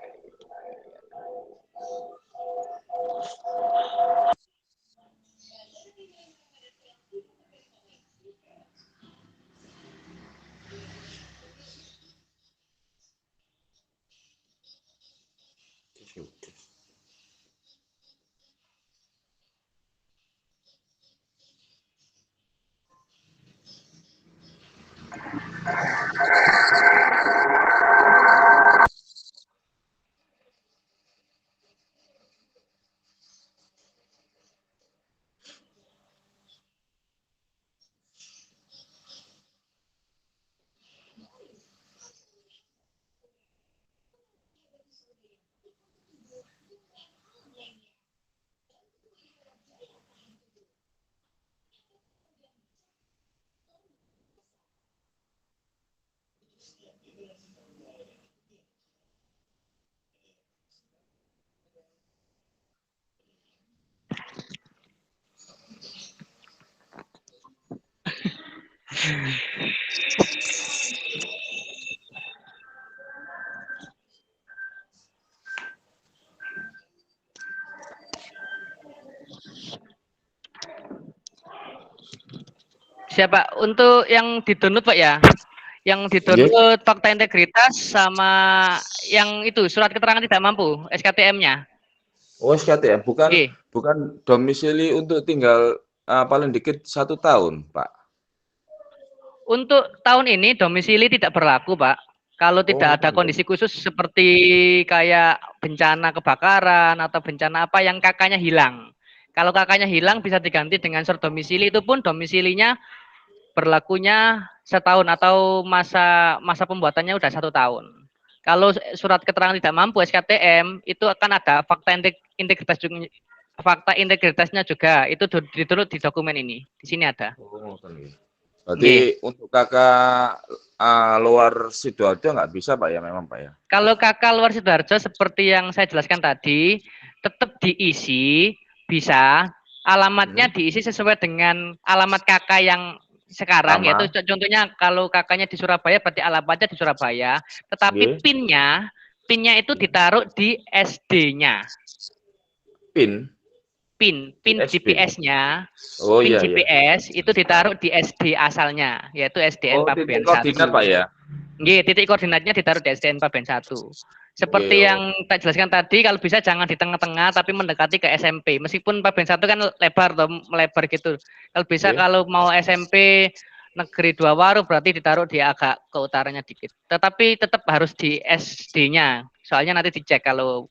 Siapa untuk yang di-download Pak ya? Yang di-download fakta integritas sama yang itu surat keterangan tidak mampu SKTM-nya. Oh, SKTM bukan Nggih. bukan domisili untuk tinggal paling dikit 1 tahun, Pak. Untuk tahun ini domisili tidak berlaku, Pak. Kalau tidak ada Oh, kondisi khusus seperti kayak bencana kebakaran atau bencana apa yang kakaknya hilang. Kalau kakaknya hilang bisa diganti dengan surat domisili, itu pun domisilinya berlakunya setahun atau masa pembuatannya udah 1 tahun. Kalau surat keterangan tidak mampu SKTM itu akan ada integritas fakta integritasnya juga itu ditulis di dokumen ini. Di sini ada. Oh, berarti untuk kakak luar Sidoarjo nggak bisa, Pak ya, memang, Pak ya. Kalau kakak luar Sidoarjo seperti yang saya jelaskan tadi, tetap diisi bisa, alamatnya diisi sesuai dengan alamat kakak yang sekarang, Sama. yaitu contohnya kalau kakaknya di Surabaya berarti alamatnya di Surabaya, tetapi pinnya itu ditaruh di SD-nya. Pin GPS-nya, Oh pin iya, iya. GPS itu ditaruh di SD asalnya, yaitu SDN Oh, Paben titik 1. koordinat, Pak ya. Nggih, titik koordinatnya ditaruh di SDN Paben 1. Seperti yang tak jelaskan tadi, kalau bisa jangan di tengah-tengah tapi mendekati ke SMP. Meskipun Paben 1 kan lebar atau melebar gitu. Kalau bisa kalau mau SMP Negeri 2 Waru berarti ditaruh di agak ke utaranya dikit. Tetapi tetap harus di SD-nya. Soalnya nanti dicek kalau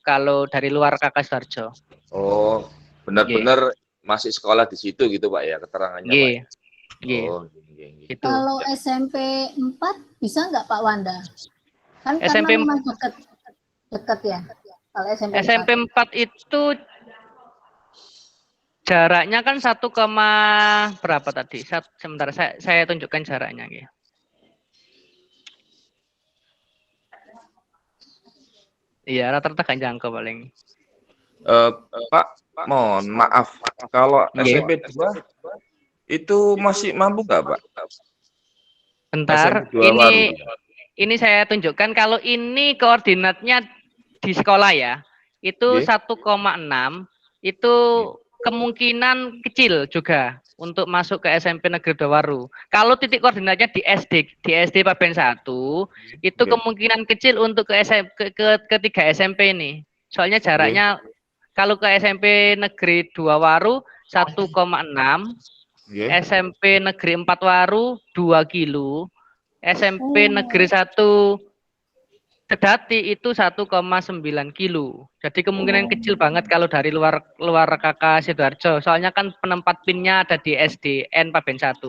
dari luar kakak Sidoarjo. Oh, benar-benar masih sekolah di situ gitu, Pak ya, keterangannya, Pak. Nggih. Ya? Nggih. Oh, Gitu. Kalau SMP 4 bisa nggak Pak Wanda? Kan SMP karena memang dekat ya. Kalau SMP 4 itu jaraknya kan 1, berapa tadi? Sebentar saya tunjukkan jaraknya ya. Iya, rata-rata kan jangkau paling. Pak, mohon maaf, kalau SMP 2 itu masih mampu nggak, Pak? Bentar, SMP 2 Waru. ini saya tunjukkan kalau ini koordinatnya di sekolah ya. Itu 1,6 itu kemungkinan kecil juga untuk masuk ke SMP Negeri 2 Waru. Kalau titik koordinatnya di SD Paben 1 itu kemungkinan kecil untuk ke ketiga SMP ini. Soalnya jaraknya kalau ke SMP Negeri 2 Waru 1,6, SMP Negeri 4 Waru 2 kilo, SMP Negeri 1 Kedati itu 1,9 kilo. Jadi kemungkinan kecil banget kalau dari luar kakak Sidoarjo. Soalnya kan penempat pinnya ada di SDN Paben 1.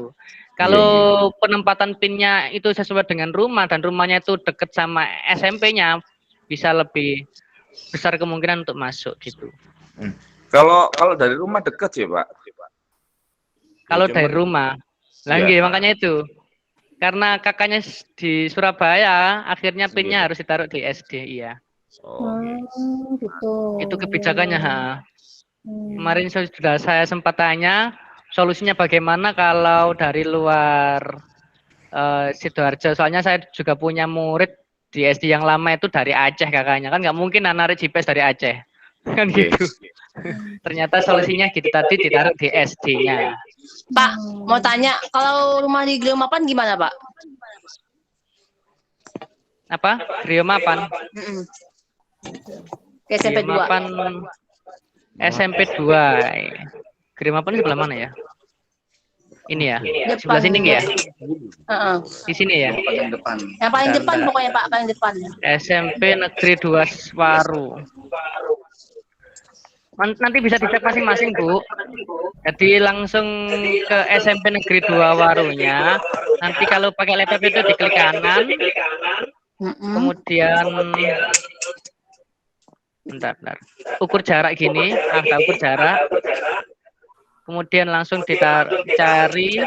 Kalau penempatan pinnya itu sesuai dengan rumah dan rumahnya itu dekat sama SMP-nya, bisa lebih besar kemungkinan untuk masuk gitu. Kalau dari rumah dekat ya, Pak. Kalau dari rumah, makanya itu. Karena kakaknya di Surabaya, akhirnya pinnya harus ditaruh di SD, iya. Gitu. Itu kebijakannya, Kemarin sudah saya sempat tanya, solusinya bagaimana kalau dari luar Sidoarjo. Soalnya saya juga punya murid di SD yang lama itu dari Aceh kakaknya. Kan nggak mungkin narik GPS dari Aceh. Kan gitu. Ternyata solusinya gitu tadi ditaruh di SD-nya. Pak, mau tanya, kalau rumah di Griyo Mapan gimana, Pak? Apa? Griyo Mapan? SMP 2. Mapan SMP 2. Griyo Mapan sebelah mana ya? Ini ya? Sebelah sini ya? Di sini ya? Yang paling depan pokoknya, Pak, paling depan. SMP Negeri 2 Waru. Nanti bisa dicek masing-masing, Bu. Jadi langsung ke SMP Negeri 2 Warunya. Nanti kalau pakai laptop itu diklik kanan. Kemudian bentar. Ukur jarak gini, angka ukur jarak. Kemudian langsung cari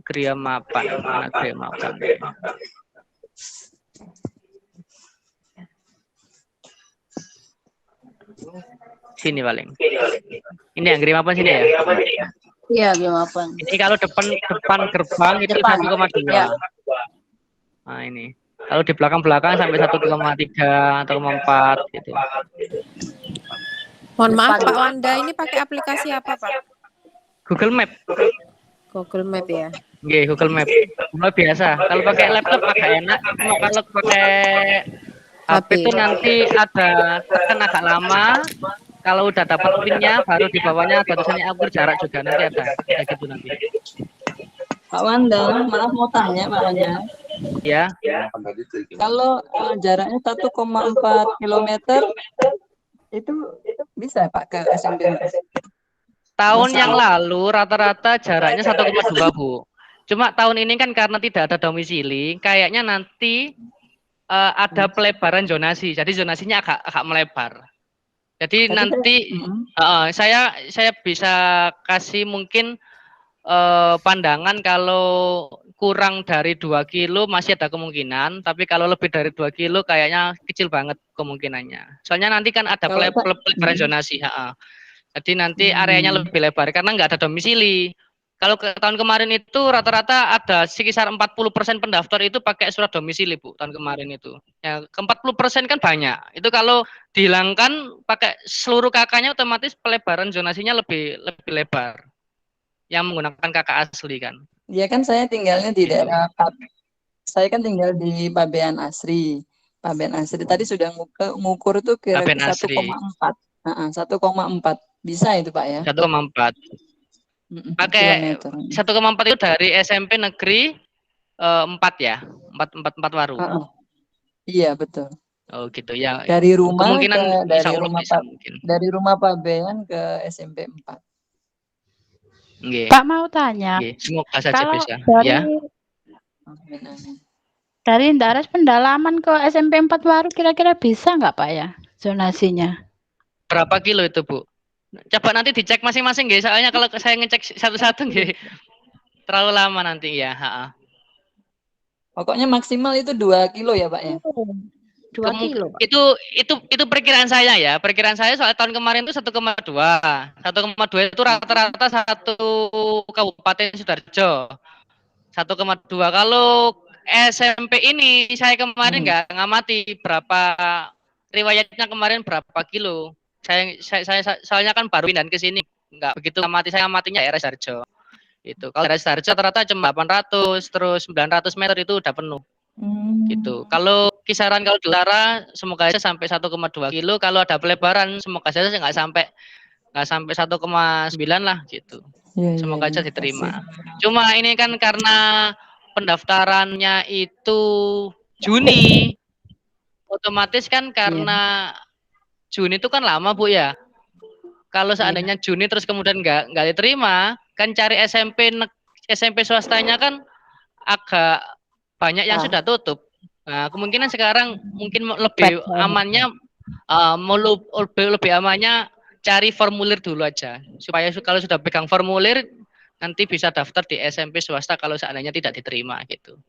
Griyo Mapan. Mana Griyo Mapan? Sini paling. Ini yang Griyo Mapan sini ya? Iya, Griyo Mapan. Ini kalau depan gerbang itu 1,2. Nah ini. Kalau di belakang sampai 1,3 atau 1,4 gitu. Mohon maaf Pak Wanda, ini pakai aplikasi apa Pak? Google Map. Google Map ya? Iya, Google Map. Cuma biasa. Kalau pakai laptop agak enak. Cuma kalau pakai HP itu nanti ada tekan agak lama. Kalau udah dapat pinnya, baru di bawahnya ada tulisannya ukur jarak juga. Nanti ada kayak gitu nanti. Pak Wanda, maaf mau tanya Pak Wanda. Ya. Kalau jaraknya 1,4 kilometer itu bisa Pak ke SMP? Tahun yang lalu rata-rata jaraknya 1,2 Bu. Cuma tahun ini kan karena tidak ada domisili, kayaknya nanti ada pelebaran zonasi. Jadi zonasinya agak melebar. Jadi nanti saya bisa kasih mungkin pandangan kalau kurang dari 2 kilo masih ada kemungkinan, tapi kalau lebih dari 2 kilo kayaknya kecil banget kemungkinannya. Soalnya nanti kan ada pelebaran zonasi. Jadi nanti areanya lebih lebar karena nggak ada domisili. Kalau ke tahun kemarin itu rata-rata ada sekitar 40% pendaftar itu pakai surat domisili Bu, tahun kemarin itu. Ya, ke 40% kan banyak. Itu kalau dihilangkan pakai seluruh kakaknya otomatis pelebaran zonasinya lebih lebar. Yang menggunakan kakak asli kan. Iya kan saya tinggalnya di daerah saya kan tinggal di Pabean Asri. Pabean Asri tadi sudah ngukur itu kira-kira 1,4. 1,4. Bisa itu Pak ya? 1,4. Pakai 1,4 itu dari SMP negeri 4 ya? 4 Waru. Iya, betul. Oh gitu ya. Dari rumah kemungkinan dari rumah Pabean ke SMP 4. Pak mau tanya. Semoga saja kalau bisa. Dari, ya. Dari Ndaras pendalaman ke SMP 4 Waru kira-kira bisa nggak Pak ya zonasinya? Berapa kilo itu Bu? Coba nanti dicek masing-masing nggih, soalnya kalau saya ngecek satu-satu nggih terlalu lama nanti ya. Pokoknya maksimal itu 2 kilo ya Pak ya? 2 kilo. Pak. Itu perkiraan saya ya. Perkiraan saya soal tahun kemarin itu 1,2. 1,2 itu rata-rata satu kabupaten Sidoarjo. 1,2. Kalau SMP ini saya kemarin nggak ngamati berapa riwayatnya kemarin berapa kilo. Saya soalnya kan baru pindah ke sini, nggak begitu ngamati. Saya ngamatinya daerah Sidoarjo. Itu kalau daerah Sidoarjo rata-rata cuma 800 terus 900 meter itu udah penuh. Gitu. Kalau kisaran kalau di utara semoga saja sampai 1,2 kilo. Kalau ada pelebaran semoga saja nggak sampai 1,9 lah gitu. Semoga saja diterima. Cuma ini kan karena pendaftarannya itu Juni, otomatis kan karena Juni itu kan lama Bu ya. Kalau seandainya Juni terus kemudian nggak diterima, kan cari SMP swastanya kan agak banyak yang sudah tutup. Nah, kemungkinan sekarang mungkin lebih amannya lebih amannya cari formulir dulu aja. Supaya kalau sudah pegang formulir nanti bisa daftar di SMP swasta kalau seandainya tidak diterima gitu.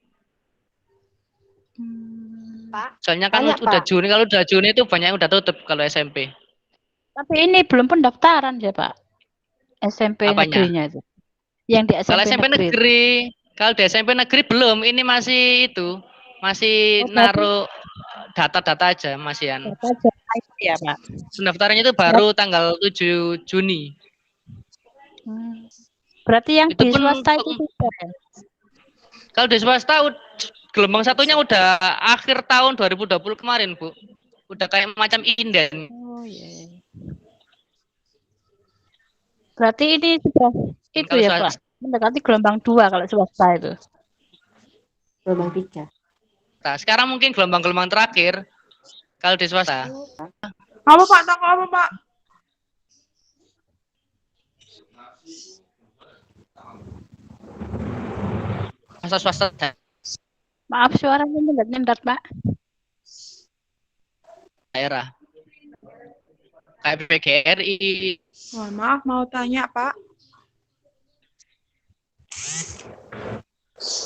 Pak, soalnya kan udah Juni, kalau udah Juni itu banyak yang udah tutup kalau SMP. Tapi ini belum pendaftaran ya Pak? SMP negerinya itu. Yang di SMP kalau SMP negeri. Kalau di SMP negeri belum, ini masih masih naruh data-data aja masihan. Ya Pak. Pendaftarannya itu baru tanggal 7 Juni. Berarti yang itu di swasta itu sudah ya? Kalau di swasta gelombang satunya udah akhir tahun 2020 kemarin Bu. Udah kayak macam inden. Oh iya. Berarti ini sudah itu kalau ya Pak. Mendekati gelombang 2 kalau swasta itu. Gelombang 3. Nah, sekarang mungkin gelombang terakhir kalau di swasta. Apa Pak? Takut apa Pak? Swasta. Maaf suaranya nyendat Pak. Daerah. Kayak PGRI. Mohon maaf mau tanya Pak.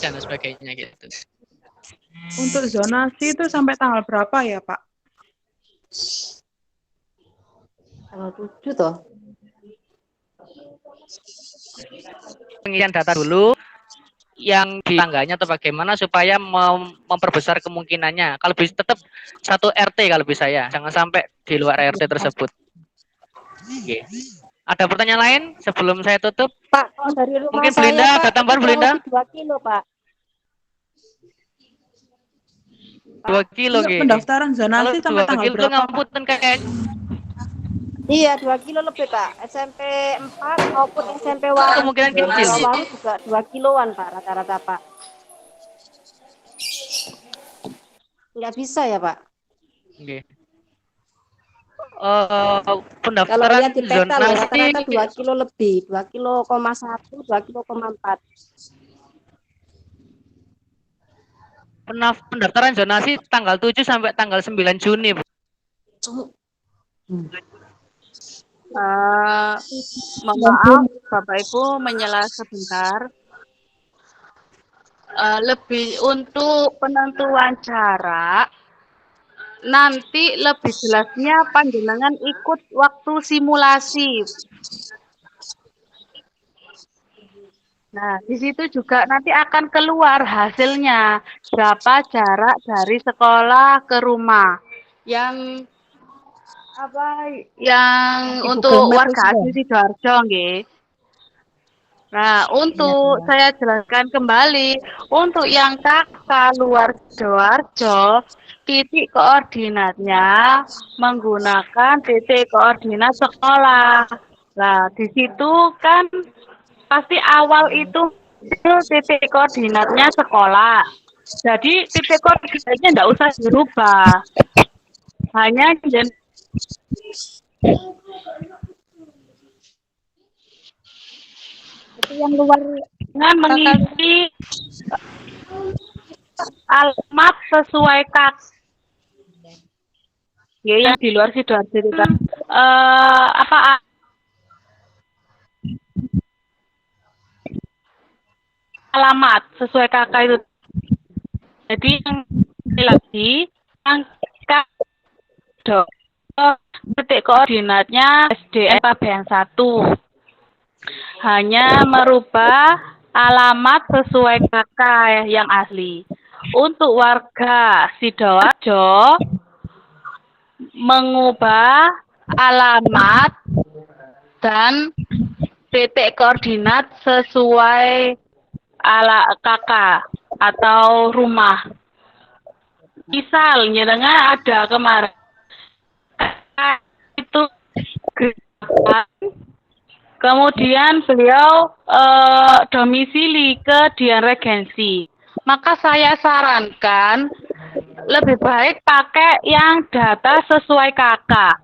Dan sebagainya gitu. Untuk zonasi itu sampai tanggal berapa ya Pak? Tanggal 7 toh. Pengisian data dulu yang di tangganya atau bagaimana supaya memperbesar kemungkinannya. Kalau bisa tetap satu RT kalau bisa ya, jangan sampai di luar RT tersebut. Oke. Ada pertanyaan lain sebelum saya tutup? Pak, dari rumah mungkin saya, Belinda Pak, ada tambahan Belinda? 2 kilo Pak. 2 kilo Enggak, nggih. pendaftaran zonasi Kalau sampai 2 tanggal kilo berapa, Pak? ngapunten kayak Iya, 2 kilo lebih, Pak. SMP 4 maupun SMP Waru kemungkinan juga. kecil. Waru juga 2 kiloan, Pak, rata-rata, Pak. Nggak bisa ya, Pak? Nggih. Kalau Pendaftaran lihat di peta loh, zonasi rata-rata 2 kilo lebih, 2,1, 2,4. Pendaftaran zonasi tanggal 7 sampai tanggal 9 Juni, Bu. Mohon maaf, Bapak Ibu menyela sebentar. Lebih untuk penentuan jarak, nanti lebih jelasnya panjenengan ikut waktu simulasi. Nah, di situ juga nanti akan keluar hasilnya berapa jarak dari sekolah ke rumah. Yang Di untuk Google Map warga sudah. asli Sidoarjo nggih. Nah, untuk saya jelaskan kembali, untuk yang kakak luar Sidoarjo, titik koordinatnya menggunakan titik koordinat sekolah. Nah, di situ kan pasti awal itu titik koordinatnya sekolah. Jadi titik koordinatnya enggak usah dirubah. Hanya itu yang luar dengan mengisi alamat sesuai kak. Ya, yang di luar Sidoarjo itu kan alamat sesuai kakak itu. Jadi yang lagi yang titik koordinatnya SDN Pabean 1. Hanya merubah alamat sesuai kakak yang asli. Untuk warga Sidoarjo mengubah alamat dan titik koordinat sesuai kakak atau rumah. Misalnya dengan ada kemarin itu kemudian beliau domisili ke Dian Regensi. Maka saya sarankan lebih baik pakai yang data sesuai kakak.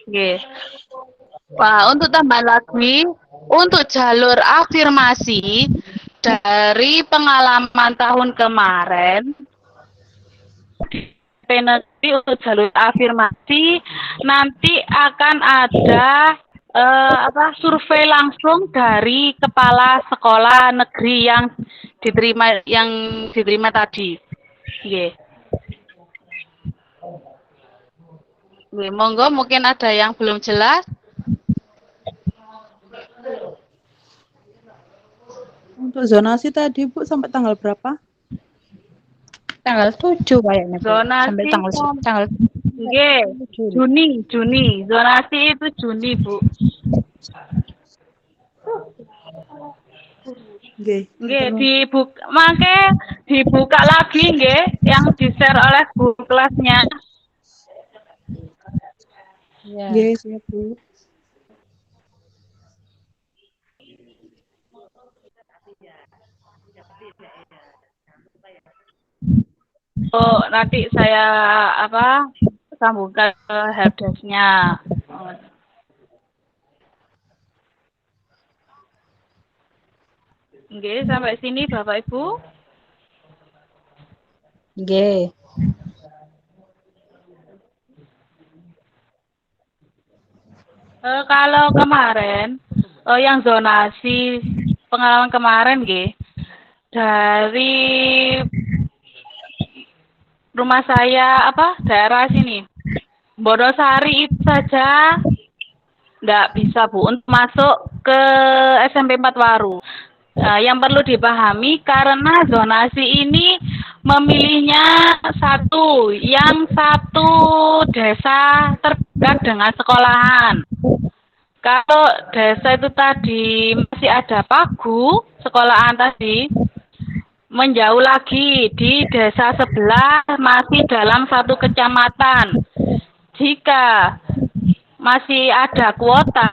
Oke. Wah, untuk tambah lagi, untuk jalur afirmasi dari pengalaman tahun kemarin, nanti untuk jalur afirmasi nanti akan ada survei langsung dari kepala sekolah negeri yang diterima tadi. Yeah. Monggo, mungkin ada yang belum jelas. Untuk zonasi tadi Bu sampai tanggal berapa? Tanggal 7 kayaknya, Bu. Sampai tanggal Juni. Zonasi itu Juni, Bu. Nggih, dibuka lagi nggih yang di-share oleh guru kelasnya. Nggih, siap, Bu. Oh, nanti saya sambungkan ke helpdesk-nya. Nggih, sampai sini Bapak Ibu. Nggih. Kalau kemarin yang zonasi pengalaman kemarin nggih, dari rumah saya daerah sini Bodosari itu saja enggak bisa Bu untuk masuk ke SMP 4 Waru. Yang perlu dipahami karena zonasi ini memilihnya satu desa terdekat dengan sekolahan. Kalau desa itu tadi masih ada pagu sekolahan tadi, menjauh lagi di desa sebelah masih dalam satu kecamatan. Jika masih ada kuota,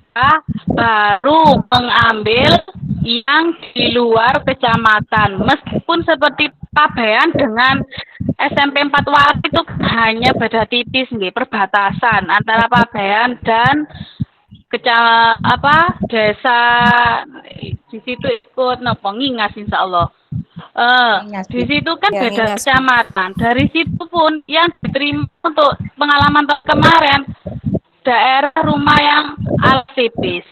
baru mengambil yang di luar kecamatan. Meskipun seperti Pabean dengan SMP 4 Wali itu hanya beda tipis nih, perbatasan antara Pabean dan desa di situ ikut Ngingas insya Allah. Di situ kan Ya, beda Ngingas. kecamatan. Dari situ pun yang diterima untuk pengalaman kemarin daerah rumah yang tipis.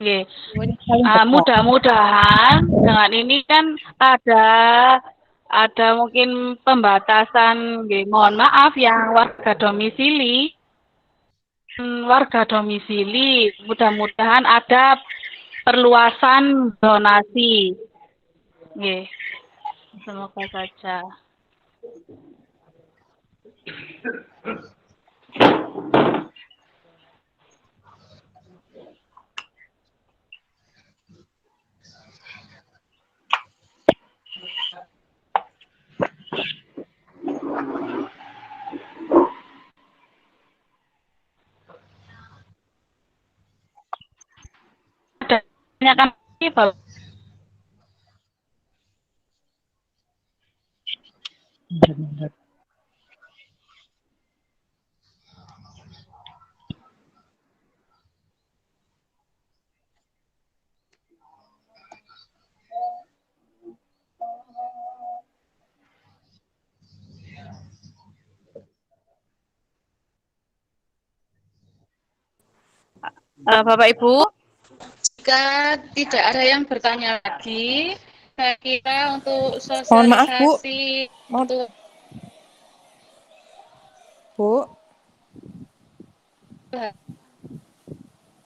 Oke. Mudah-mudahan dengan ini kan ada mungkin pembatasan. Mohon maaf yang warga domisili. Mudah-mudahan ada perluasan zonasi. Oke. Semoga saja. Tanyakan Pak. Bapak Ibu, jika tidak ada yang bertanya lagi, saya kira untuk Mohon maaf, Bu. sosialisasi untuk Bu.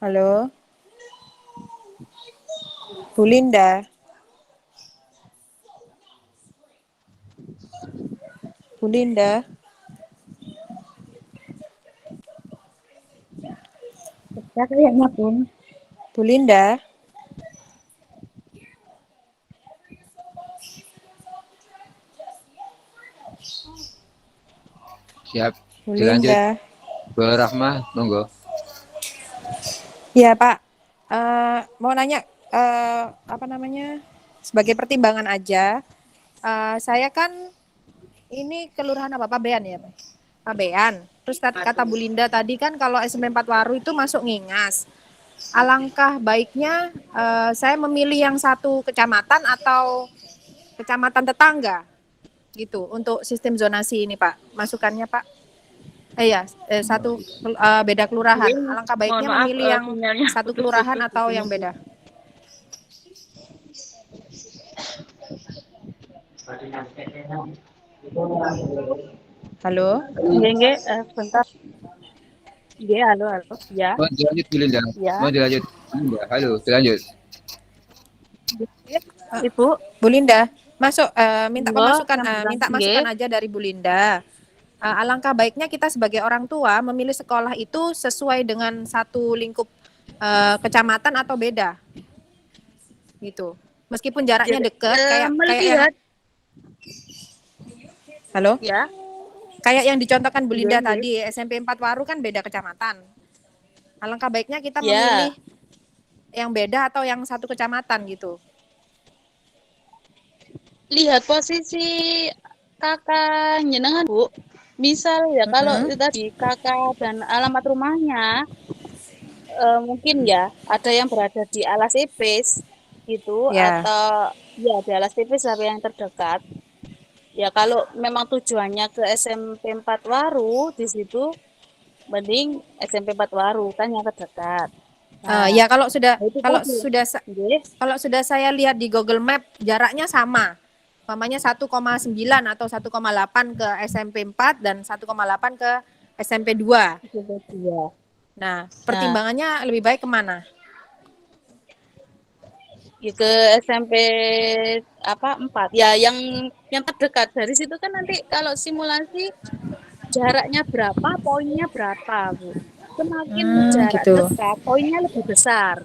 Halo. Bu Linda. Bu Linda. Kayaknya pun. Bu Linda. Siap. Bu Dilanjut. Linda. Bu Rahmah, monggo. Ya Pak, mau nanya sebagai pertimbangan aja. Saya kan ini kelurahan apa Pabean ya, Pabean. Terus kata Bu Linda tadi kan kalau SMP 4 Waru itu masuk Ngingas. Alangkah baiknya saya memilih yang satu kecamatan atau kecamatan tetangga gitu untuk sistem zonasi ini Pak. Masukannya Pak. Satu beda kelurahan. Alangkah baiknya Mohon maaf, memilih yang sinyalnya satu kelurahan atau yang beda. Halo. Nggih, sebentar. Nggih, halo. Ya. Mau dilanjut Bu Linda. Ya. Mau dilanjut. Linda. Halo, dilanjut. Ibu, Bu Linda, masuk minta Monggo, masukan nggih. masukan aja dari Bu Linda. Alangkah baiknya kita sebagai orang tua memilih sekolah itu sesuai dengan satu lingkup kecamatan atau beda. Gitu. Meskipun jaraknya dekat kayak melihat Halo? ya. Kayak yang dicontohkan Bu Linda Iya, tadi, SMP 4 Waru kan beda kecamatan. Alangkah baiknya kita Ya. memilih yang beda atau yang satu kecamatan gitu. lihat posisi kakak jenengan Bu. Misal ya kalau tadi kakak dan alamat rumahnya mungkin ya ada yang berada di Alas Ipis gitu Ya. atau ya di Alas Ipis lah yang terdekat. Ya kalau memang tujuannya ke SMP 4 Waru di situ mending SMP 4 Waru kan yang terdekat. Ya kalau sudah itu kalau tadi. sudah kalau sudah saya lihat di Google Map jaraknya sama. Umpamanya 1,9 atau 1,8 ke SMP 4 dan 1,8 ke SMP 2. Nah, pertimbangannya lebih baik kemana? Ya, ke SMP 4. Ya yang terdekat dari situ kan nanti kalau simulasi jaraknya berapa, poinnya berapa, Bu. Semakin jarak gitu. dekat, poinnya lebih besar.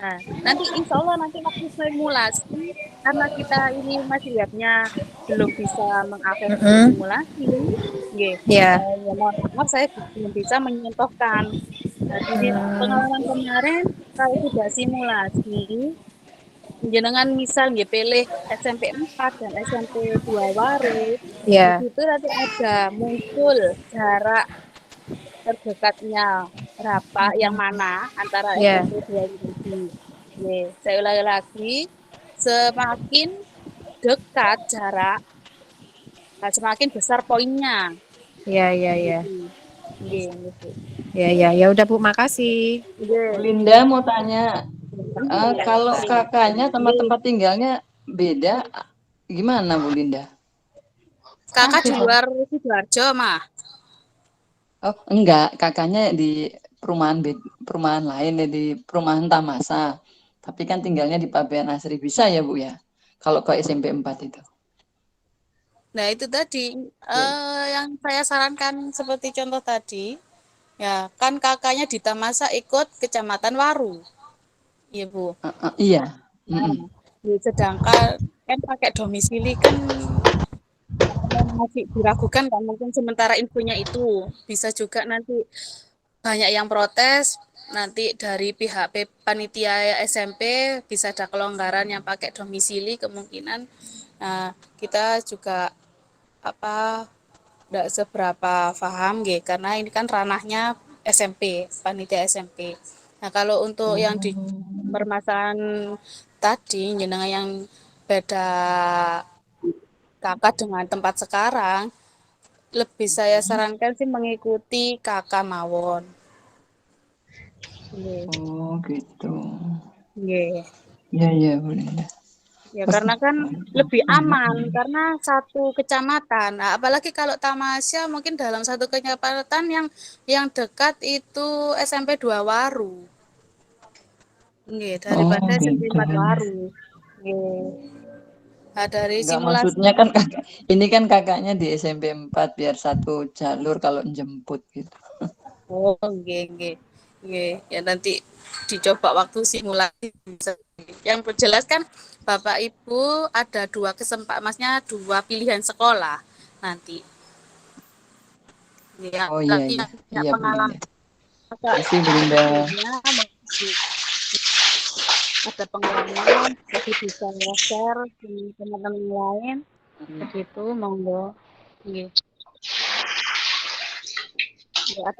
Nah, nanti insya Allah nanti waktu simulasi, karena kita ini masih webnya belum bisa mengakses untuk Mm-mm. simulasi, nggih. Ya. Ya mohon maaf saya belum bisa menyentuhkan. Nah, di pengalaman kemarin kalau sudah simulasi, jenengan misal nggih pilih SMP 4 dan SMP 2 Waru, di Ya. situ nanti ada muncul jarak terdekatnya berapa yang mana antara Ya. SMP 2 ini. Oke, saya ulangi lagi, semakin dekat jarak, semakin besar poinnya. Ya, ya, ya. Nggih, gitu. Ya udah Bu, makasih. Nggih. Bu Linda mau tanya, kalau kakaknya sama tempat tinggalnya beda, gimana Bu Linda? Kakak di luar Sidoarjo, mah? Oh, enggak, kakaknya di perumahan lain ya, di perumahan Tamasa. Tapi kan tinggalnya di Pabean Asri, bisa ya Bu ya? Kalau ke SMP 4 itu. Nah, itu tadi yang saya sarankan seperti contoh tadi. Ya, kan kakaknya di Tamasa ikut Kecamatan Waru. Iya, Bu. Iya. Sedangkan kan pakai domisili kan masih diragukan kan, mungkin sementara infonya itu bisa juga nanti banyak yang protes, nanti dari pihak panitia SMP bisa ada kelonggaran yang pakai domisili kemungkinan. Nah, kita juga tidak seberapa paham karena ini kan ranahnya SMP, panitia SMP. Nah, kalau untuk yang di permasalahan tadi, jenengan yang beda kakak dengan tempat sekarang, lebih saya sarankan sih mengikuti kakak mawon. Oh gitu. Nggih. Iya Bu Linda. Ya karena kan lebih aman karena satu kecamatan. Nah, apalagi kalau Tamasya mungkin dalam satu kecamatan yang dekat itu SMP 2 Waru. Nggih, daripada SMP 4 Waru. Nggih. Nah, dari Enggak, simulasi maksudnya kan ini kan kakaknya di SMP 4 biar satu jalur kalau jemput gitu. Oh, nggih. Ya nanti dicoba waktu simulasi bisa. Yang jelas kan Bapak Ibu ada dua pilihan sekolah nanti. Ya, Oh iya pengalaman. Masih Bu Linda. Ada pengalaman, jadi bisa share dengan teman-teman lain. Begitu, monggo. Nggih.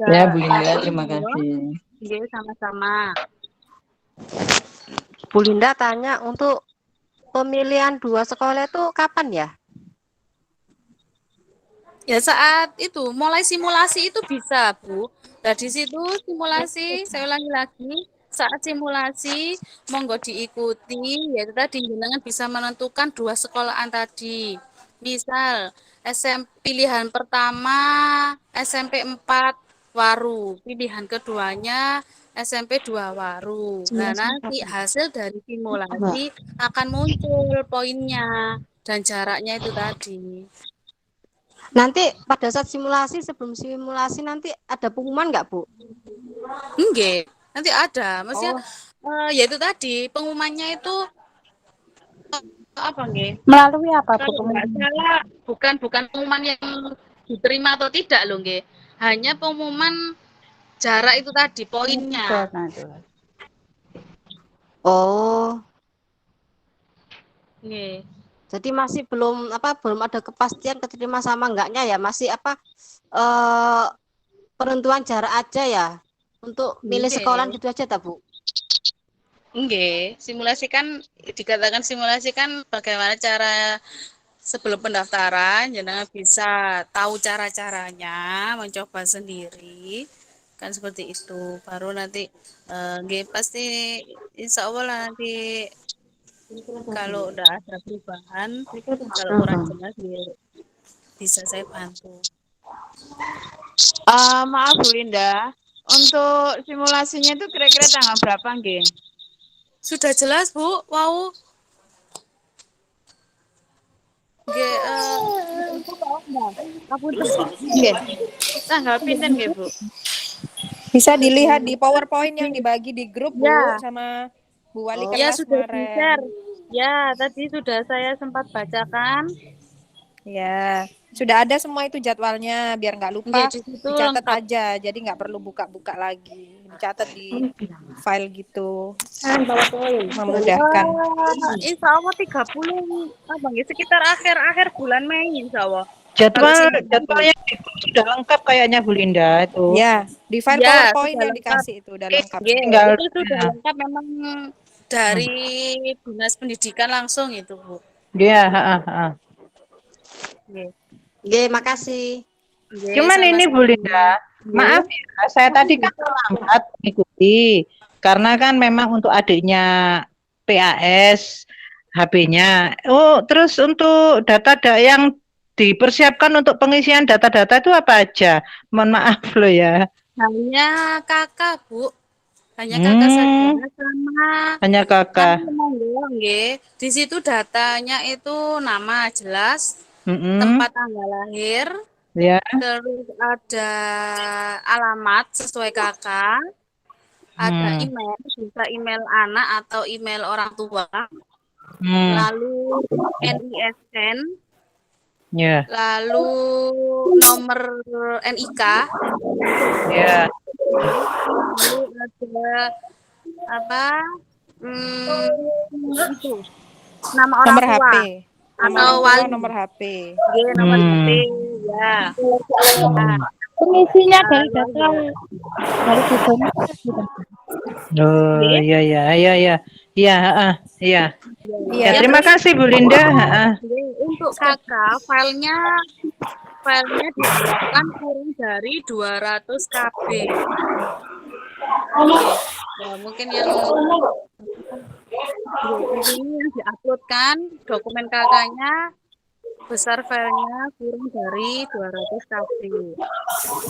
Ya Bu Linda, terima kasih. Nggih, sama-sama. Bu Linda tanya, untuk pemilihan 2 sekolah itu kapan ya? Ya saat itu mulai simulasi itu bisa, Bu. Nah, di situ simulasi, saya ulangi lagi, saat simulasi monggo diikuti, ya tadi jenengan bisa menentukan 2 sekolahan tadi. Misal pilihan pertama SMP 4 Waru, pilihan keduanya SMP 2 Waru. Nah, nanti hasil dari simulasi akan muncul poinnya dan jaraknya itu tadi. Nanti pada saat simulasi, sebelum simulasi nanti ada pengumuman nggak, Bu? Enggak, nanti ada. Maksudnya ya itu tadi pengumumannya itu apa nggih? Melalui apa, Bu? Kalau nggak salah bukan pengumuman yang diterima atau tidak loh nggih. Hanya pengumuman jarak itu tadi poinnya. Oh. Nggih. Jadi masih belum ada kepastian keterima sama enggaknya ya, masih penentuan jarak aja ya. Untuk milih sekolah gitu aja tak, Bu? Enggak, dikatakan simulasi kan bagaimana cara sebelum pendaftaran, jenengan bisa tahu cara-caranya, mencoba sendiri, kan seperti itu. Baru nanti, pasti insya Allah lah nanti kalau udah ada perubahan, kalau kurang jelas bisa saya bantu. Maaf Bu Linda, untuk simulasinya itu kira-kira tanggal berapa nggih? Sudah jelas Bu, wow. Nggih, Tanggal pinten nggih Bu? Bisa dilihat di PowerPoint yang dibagi di grup Bu, sama Bu Wali Ya kelas sudah kemarin. di-share. Ya, tadi sudah saya sempat bacakan. Ya, sudah ada semua itu jadwalnya, biar nggak lupa Di situ dicatat lengkap. aja, jadi nggak perlu buka-buka lagi, dicatat di file gitu, memudahkan. Insya Allah 30 apa ya, sekitar akhir bulan Mei insya Allah. Jadwalnya sudah lengkap kayaknya Bu Linda itu. Ya, di file Ya, PowerPoint sudah yang lengkap. dikasih itu udah lengkap. Tinggal Itu sudah lengkap memang dari Dinas Pendidikan langsung itu, Bu. Iya, Makasih. Cuman ini Bu Linda, maaf ya, saya tadi kan terlambat mengikuti karena kan memang untuk adiknya PAS HP-nya. Oh, terus untuk data yang dipersiapkan untuk pengisian data-data itu apa aja? Mohon maaf loh ya. Hanya kakak, Bu. Hanya kakak saja sama. Hanya kakak. Di situ datanya itu nama jelas, tempat tanggal lahir, ya. Terus ada alamat sesuai kakak, ada email, bisa email anak atau email orang tua, lalu NISN, lalu nomor NIK, lalu ada apa? Itu nama orang nomor tua HP. atau wali, nomor HP. Nomor HP, ya. Pengisinya dari data dari Google. Oh iya. Ya, terima kasih Bu Linda. Untuk kakak filenya diharapkan kurang dari 200 KB. Ya, mungkin yang ini yang diuploadkan dokumen kakaknya besar filenya kurang dari 200 KB.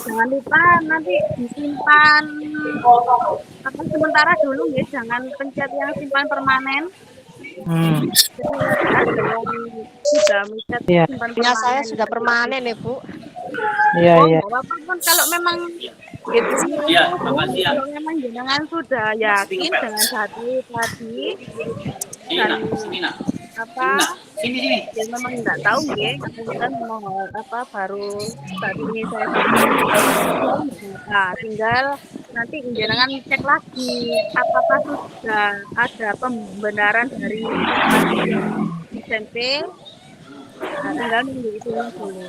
Jangan lupa nanti disimpan sementara dulu ya, jangan pencet yang simpan permanen. Jadi ada yang sudah mencet simpan permanen. Saya sudah permanen ya Bu. Iya. Walaupun kalau memang kalau memang jenengan sudah yakin dengan data tadi dan ya memang nggak tahu ya, kan mau baru saat ini saya tinggal nanti jenengan cek lagi apakah sudah ada pembenaran dari SMP. Tinggal nunggu itu dulu.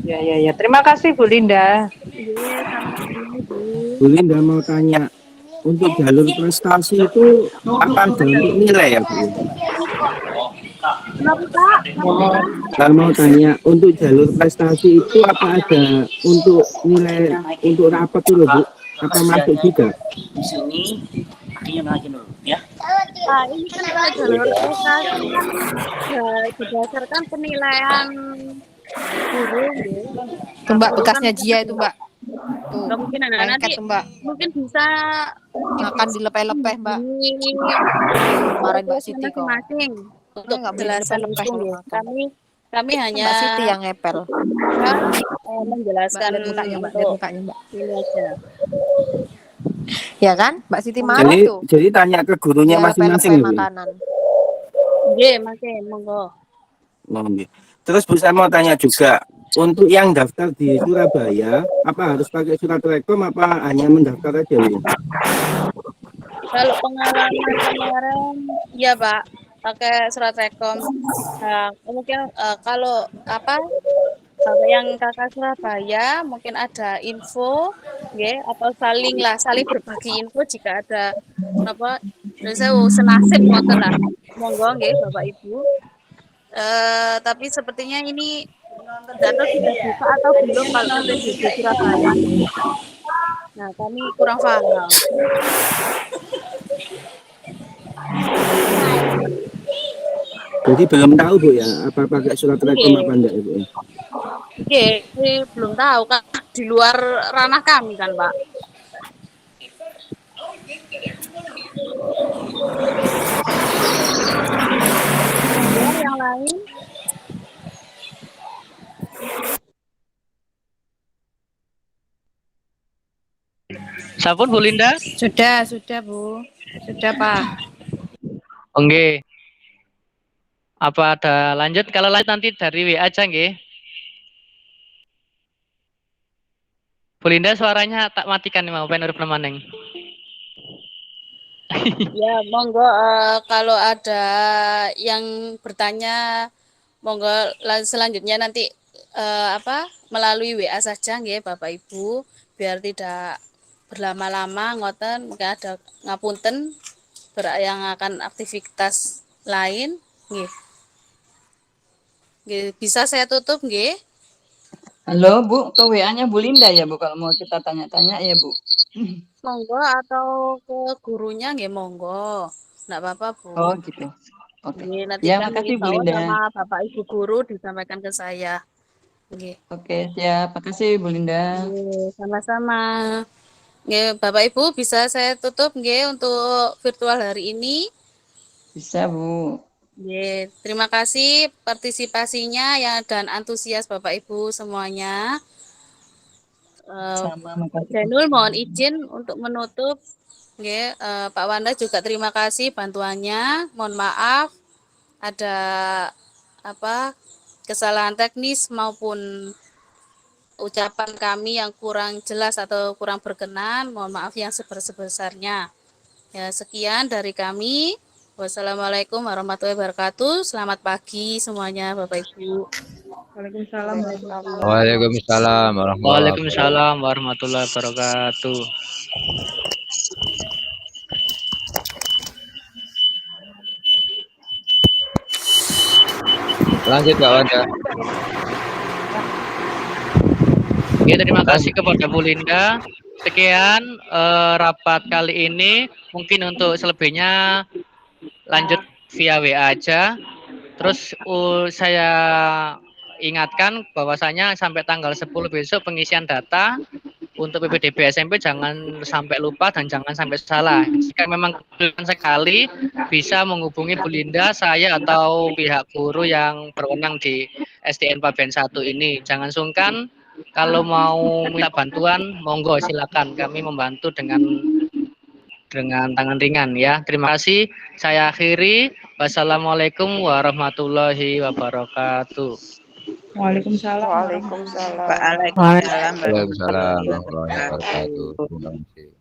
Ya. Terima kasih Bu Linda. Bu Linda mau tanya, untuk jalur prestasi itu apa ada untuk nilai ya Bu? Saya mau tanya, untuk jalur prestasi itu apa ada untuk nilai untuk rapat itu Bu? Apa masuk juga? Di sini lagi dulu ya. Nah, ini kan kalau jalur prestasi kan berdasarkan penilaian guru ya. Tuh Mbak, bekasnya Jia itu Mbak. Tuh, mungkin nanti Mbak. Mungkin bisa akan dilepeh-lepeh Mbak. Kemarin Mbak Siti kok. Masing-masing untuk penjelasan ya. Kami hanya Mbak Siti yang ngepel. Menjelaskan mukanya Mbak. Ini aja. Ya kan? Mbak Siti marah tuh. Jadi tanya ke gurunya masing-masing Bu. Makanan. Nggih, monggo. Terus Bu, saya mau tanya juga, untuk yang daftar di Surabaya, apa harus pakai surat rekom apa hanya mendaftar aja Bu? Kalau pengalaman kemarin, ya Pak, pakai surat rekom. Nah, mungkin kalau yang kakak Surabaya mungkin ada info, ya, atau saling berbagi info jika ada saya senasib ngoten lah. Monggo nggih Bapak Ibu. Tapi sepertinya ini data sudah buka atau belum kalau PPDB Surabaya. Nah, kami kurang paham. Jadi belum tahu Bu ya, apa pakai surat rekom apa enggak Bu? Oke, belum tahu kan, di luar ranah kami kan Pak. Yang lain? Sampun Bu Linda? Sudah Bu. Sudah Pak. Oke. Apa ada lanjut? Kalau lanjut nanti dari WA aja nggih. Bu Linda suaranya tak matikan nih mau pengen urip maneng. Ya, monggo kalau ada yang bertanya, monggo selanjutnya nanti melalui WA saja nggih Bapak Ibu, biar tidak berlama-lama ngoten, mungkin ada ngapunten yang akan aktivitas lain nggih. Nggih, bisa saya tutup nggih? Halo Bu, ke WA-nya Bu Linda ya Bu kalau mau kita tanya-tanya ya Bu. Monggo atau ke gurunya nggih monggo. Enggak apa-apa, Bu. Oh gitu. Oke. Nggih, nanti Ya, kami makasih Bu bawa Linda. sama Bapak Ibu guru disampaikan ke saya. Nggih. Oke, siap. Makasih Bu Linda. Nggih, sama-sama. Nggih, Bapak Ibu bisa saya tutup nggih untuk virtual hari ini. Bisa Bu. Nggih, terima kasih partisipasinya ya dan antusias Bapak Ibu semuanya. Sama, makasih. Jainul mohon izin untuk menutup. Nggih, Pak Wanda juga terima kasih bantuannya. Mohon maaf ada kesalahan teknis maupun ucapan kami yang kurang jelas atau kurang berkenan. Mohon maaf yang sebesar-besarnya. Ya, sekian dari kami. Wassalamualaikum warahmatullahi wabarakatuh. Selamat pagi semuanya Bapak Ibu. Waalaikumsalam. Waalaikumsalam warahmatullahi wabarakatuh. Waalaikumsalam warahmatullahi wabarakatuh. Lanjut Kak Wanda. Ya, terima kasih kepada Bu Linda. Sekian rapat kali ini. Mungkin untuk selebihnya lanjut via WA aja. Terus saya ingatkan bahwasanya sampai tanggal 10 besok pengisian data untuk PPDB SMP jangan sampai lupa dan jangan sampai salah. Jika memang kesulitan sekali bisa menghubungi Bu Linda, saya atau pihak guru yang berwenang di SDN Pabean 1 ini. Jangan sungkan kalau mau minta bantuan, monggo silakan, kami membantu dengan tangan ringan ya. Terima kasih. Saya akhiri. Wassalamualaikum warahmatullahi wabarakatuh. Waalaikumsalam. Waalaikumsalam. Waalaikumsalam warahmatullahi wabarakatuh. Terima kasih.